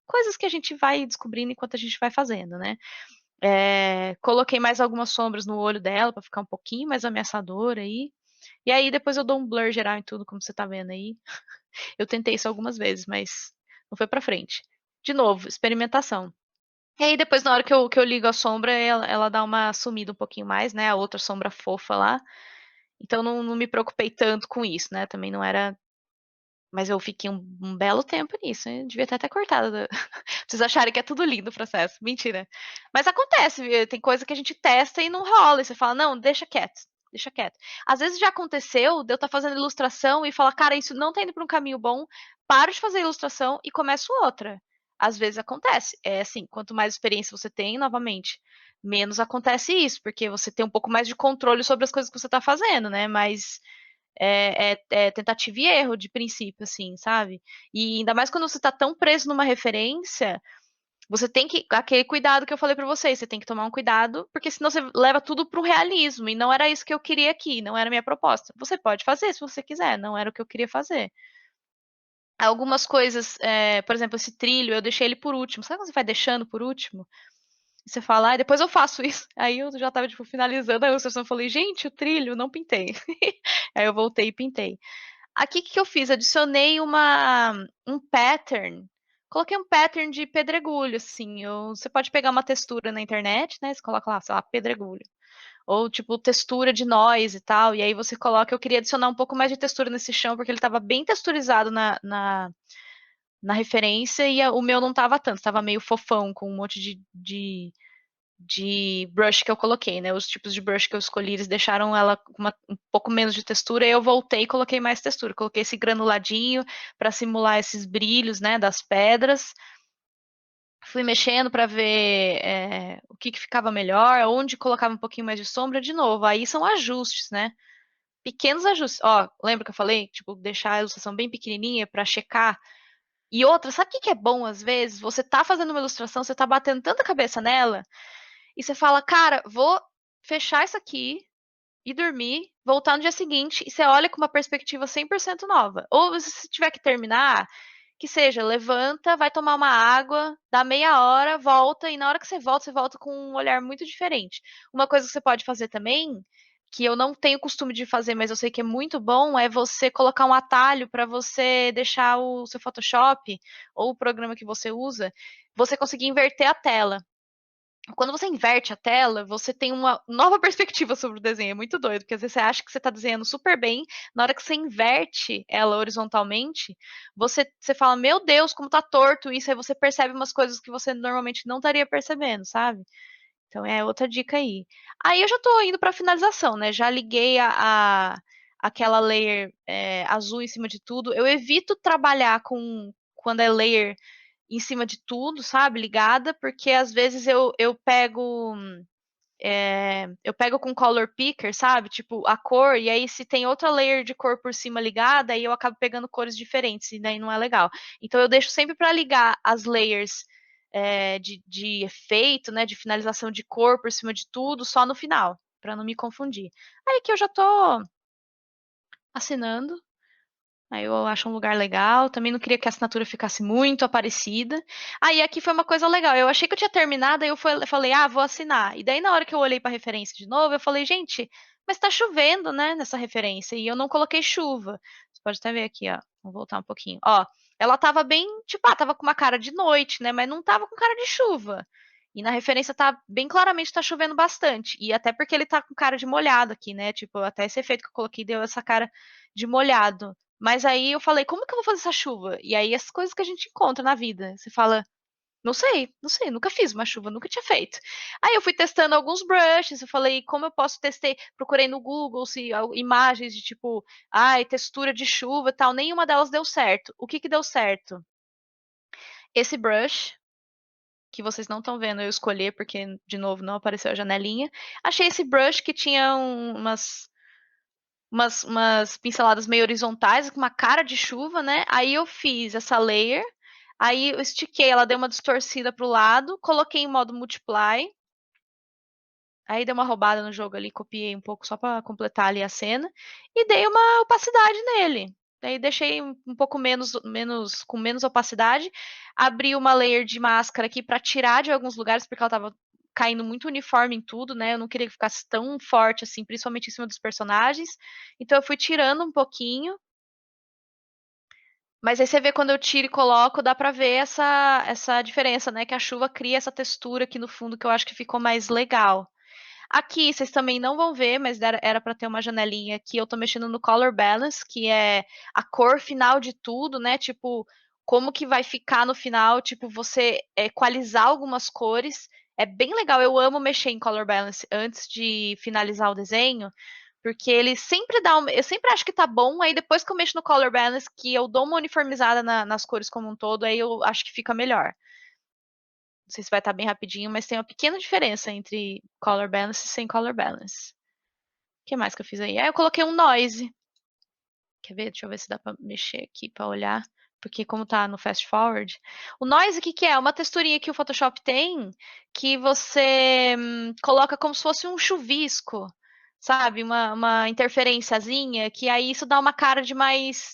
Coisas que a gente vai descobrindo enquanto a gente vai fazendo, né? Coloquei mais algumas sombras no olho dela para ficar um pouquinho mais ameaçador aí. E aí depois eu dou um blur geral em tudo, como você tá vendo aí. Eu tentei isso algumas vezes, mas não foi pra frente. De novo, experimentação. E aí depois, na hora que eu ligo a sombra, ela dá uma sumida um pouquinho mais, né? A outra sombra fofa lá. Então não me preocupei tanto com isso, né? Também não era. Mas eu fiquei um belo tempo nisso. Eu devia ter até cortado. Vocês acharem que é tudo lindo o processo. Mentira. Mas acontece, tem coisa que a gente testa e não rola. E você fala, não, deixa quieto. Deixa quieto. Às vezes já aconteceu de eu estar fazendo ilustração e falar, cara, isso não tá indo para um caminho bom, paro de fazer ilustração e começo outra. Às vezes acontece. É assim, quanto mais experiência você tem, novamente, menos acontece isso, porque você tem um pouco mais de controle sobre as coisas que você está fazendo, né? Mas é tentativa e erro de princípio, assim, sabe? E ainda mais quando você tá tão preso numa referência, você tem que. Aquele cuidado que eu falei pra vocês, você tem que tomar um cuidado, porque senão você leva tudo pro realismo. E não era isso que eu queria aqui, não era a minha proposta. Você pode fazer se você quiser, não era o que eu queria fazer. Algumas coisas, por exemplo, esse trilho, eu deixei ele por último. Sabe quando você vai deixando por último? E você fala, ah, depois eu faço isso. Aí eu já tava, tipo, finalizando a ilustração. Eu falei, gente, o trilho, não pintei. Aí eu voltei e pintei. Aqui, o que eu fiz? Adicionei um pattern. Coloquei um pattern de pedregulho, assim. Você pode pegar uma textura na internet, né? Você coloca lá, sei lá, pedregulho. Ou, tipo, textura de noise e tal. E aí você coloca. Eu queria adicionar um pouco mais de textura nesse chão, porque ele estava bem texturizado na referência. E o meu não estava tanto. Estava meio fofão, com um monte de brush que eu coloquei, né? Os tipos de brush que eu escolhi, eles deixaram ela com um pouco menos de textura, e eu voltei e coloquei mais textura. Coloquei esse granuladinho para simular esses brilhos, né, das pedras. Fui mexendo para ver o que ficava melhor, onde colocava um pouquinho mais de sombra, de novo. Aí são ajustes, né? Pequenos ajustes. Ó, lembra que eu falei? Tipo, deixar a ilustração bem pequenininha para checar E outra, sabe o que que é bom às vezes? Você tá fazendo uma ilustração, você tá batendo tanta cabeça nela, e você fala, cara, vou fechar isso aqui e dormir, voltar no dia seguinte, e você olha com uma perspectiva 100% nova. Ou se você tiver que terminar, que seja, levanta, vai tomar uma água, dá meia hora, volta, e na hora que você volta com um olhar muito diferente. Uma coisa que você pode fazer também, que eu não tenho costume de fazer, mas eu sei que é muito bom, é você colocar um atalho para você deixar o seu Photoshop ou o programa que você usa, você conseguir inverter a tela. Quando você inverte a tela, você tem uma nova perspectiva sobre o desenho. É muito doido, porque às vezes você acha que você está desenhando super bem, na hora que você inverte ela horizontalmente, você fala, meu Deus, como tá torto isso, aí você percebe umas coisas que você normalmente não estaria percebendo, sabe? Então é outra dica aí. Aí eu já tô indo para finalização, né? Já liguei aquela layer azul em cima de tudo. Eu evito trabalhar com quando é layer em cima de tudo, sabe? Ligada, porque às vezes eu pego com color picker, sabe? Tipo, a cor, e aí se tem outra layer de cor por cima ligada, aí eu acabo pegando cores diferentes, e daí não é legal. Então eu deixo sempre para ligar as layers de efeito, né? De finalização de cor por cima de tudo, só no final, para não me confundir. Aí que eu já tô assinando. Aí eu acho um lugar legal. Também não queria que a assinatura ficasse muito aparecida. Aí aqui foi uma coisa legal. Eu achei que eu tinha terminado, aí falei, ah, vou assinar. E daí na hora que eu olhei para a referência de novo, eu falei, gente, mas tá chovendo, né, nessa referência. E eu não coloquei chuva. Você pode até ver aqui, ó. Vou voltar um pouquinho. Ó, ela tava bem, tipo, tava com uma cara de noite, né, mas não tava com cara de chuva. E na referência tá bem claramente tá chovendo bastante. E até porque ele tá com cara de molhado aqui, né? Tipo, até esse efeito que eu coloquei deu essa cara de molhado. Mas aí eu falei, como que eu vou fazer essa chuva? E aí as coisas que a gente encontra na vida. Você fala, não sei, nunca fiz uma chuva, nunca tinha feito. Aí eu fui testando alguns brushes, eu falei, como eu posso testar? Procurei no Google se imagens de tipo, ai, textura de chuva e tal, nenhuma delas deu certo. O que que deu certo? Esse brush, que vocês não estão vendo eu escolher, porque, de novo, não apareceu a janelinha. Achei esse brush que tinha umas pinceladas meio horizontais, com uma cara de chuva, né? Aí eu fiz essa layer, aí eu estiquei, ela deu uma distorcida pro lado, coloquei em modo multiply, aí dei uma roubada no jogo ali, copiei um pouco só para completar ali a cena, e dei uma opacidade nele. Daí deixei um pouco com menos opacidade, abri uma layer de máscara aqui para tirar de alguns lugares, porque ela tava caindo muito uniforme em tudo, né? Eu não queria que ficasse tão forte assim, principalmente em cima dos personagens. Então eu fui tirando um pouquinho. Mas aí você vê quando eu tiro e coloco, dá pra ver essa diferença, né? Que a chuva cria essa textura aqui no fundo que eu acho que ficou mais legal. Aqui vocês também não vão ver, mas era para ter uma janelinha aqui. Eu tô mexendo no color balance, que é a cor final de tudo, né? Tipo, como que vai ficar no final, tipo, você equalizar algumas cores. É bem legal, eu amo mexer em color balance antes de finalizar o desenho, porque ele sempre dá eu sempre acho que tá bom, aí depois que eu mexo no color balance, que eu dou uma uniformizada nas cores como um todo, aí eu acho que fica melhor. Não sei se vai estar bem rapidinho, mas tem uma pequena diferença entre color balance e sem color balance. O que mais que eu fiz aí? Ah, eu coloquei um noise. Quer ver? Deixa eu ver se dá pra mexer aqui pra olhar. Porque como tá no fast forward. O noise, o que que é? Uma texturinha que o Photoshop tem que você coloca como se fosse um chuvisco, sabe? Uma interferenciazinha, que aí isso dá uma cara de mais.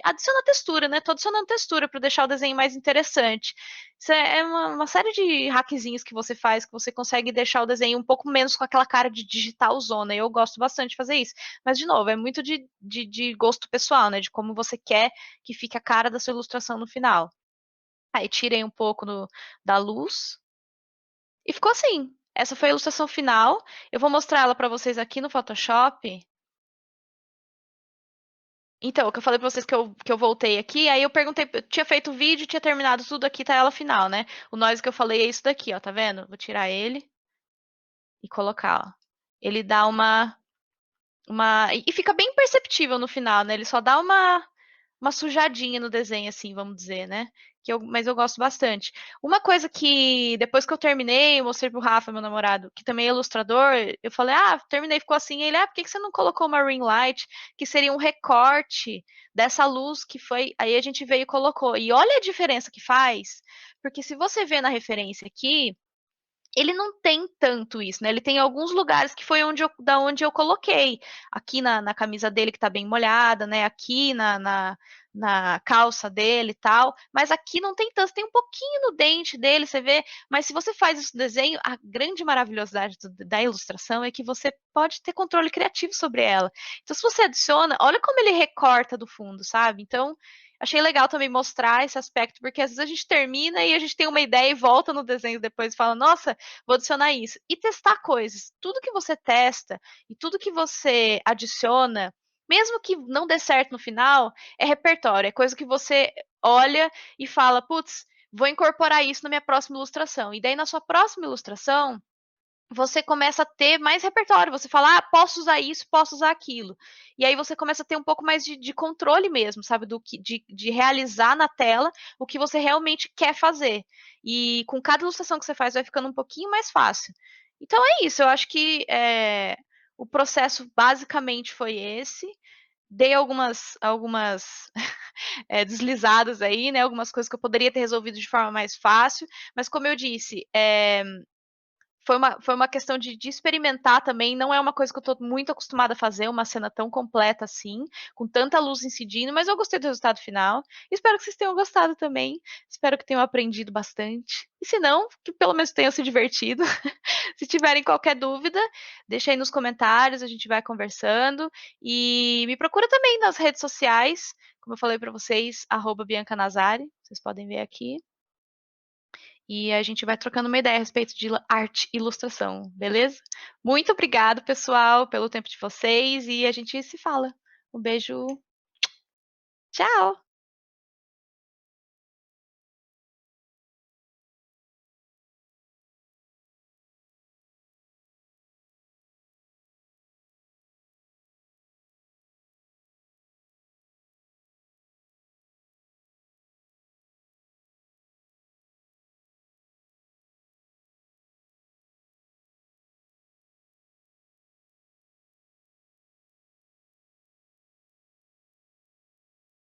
Adiciona textura, né? Tô adicionando textura para deixar o desenho mais interessante. Isso é uma série de hackzinhos que você faz que você consegue deixar o desenho um pouco menos com aquela cara de digital zona. Eu gosto bastante de fazer isso. Mas, de novo, é muito de gosto pessoal, né? De como você quer que fique a cara da sua ilustração no final. Aí tirei um pouco da luz e ficou assim. Essa foi a ilustração final. Eu vou mostrar ela para vocês aqui no Photoshop. Então, o que eu falei pra vocês que eu voltei aqui, aí eu perguntei, eu tinha feito o vídeo, tinha terminado tudo aqui, tá ela final, né? O noise que eu falei é isso daqui, ó, tá vendo? Vou tirar ele e colocar, ó. Ele dá uma e fica bem perceptível no final, né? Ele só dá uma sujadinha no desenho, assim, vamos dizer, né? Mas eu gosto bastante. Uma coisa que, depois que eu terminei, eu mostrei pro Rafa, meu namorado, que também é ilustrador, eu falei, terminei, ficou assim. Ele, por que que você não colocou uma ring light, que seria um recorte dessa luz que foi. Aí a gente veio e colocou. E olha a diferença que faz, porque se você vê na referência aqui, ele não tem tanto isso, né? Ele tem alguns lugares que foi da onde eu coloquei. Aqui na camisa dele, que tá bem molhada, né? Aqui na calça dele e tal. Mas aqui não tem tanto, tem um pouquinho no dente dele, você vê. Mas se você faz esse desenho, a grande maravilhosidade da ilustração é que você pode ter controle criativo sobre ela. Então, se você adiciona, olha como ele recorta do fundo, sabe? Então, achei legal também mostrar esse aspecto, porque às vezes a gente termina e a gente tem uma ideia e volta no desenho depois e fala, nossa, vou adicionar isso. E testar coisas. Tudo que você testa e tudo que você adiciona, mesmo que não dê certo no final, é repertório. É coisa que você olha e fala, putz, vou incorporar isso na minha próxima ilustração. E daí, na sua próxima ilustração, você começa a ter mais repertório. Você fala, posso usar isso, posso usar aquilo. E aí você começa a ter um pouco mais de controle mesmo, sabe? De realizar na tela o que você realmente quer fazer. E com cada ilustração que você faz, vai ficando um pouquinho mais fácil. Então é isso. Eu acho que o processo basicamente foi esse. Dei algumas deslizadas aí, né? Algumas coisas que eu poderia ter resolvido de forma mais fácil. Mas como eu disse, foi uma questão de experimentar também. Não é uma coisa que eu tô muito acostumada a fazer, uma cena tão completa assim, com tanta luz incidindo, mas eu gostei do resultado final. Espero que vocês tenham gostado também. Espero que tenham aprendido bastante. E se não, que pelo menos tenham se divertido. Se tiverem qualquer dúvida, deixa aí nos comentários, a gente vai conversando. E me procura também nas redes sociais, como eu falei para vocês, @Bianca Nazari, vocês podem ver aqui. E a gente vai trocando uma ideia a respeito de arte e ilustração, beleza? Muito obrigado, pessoal, pelo tempo de vocês e a gente se fala. Um beijo. Tchau!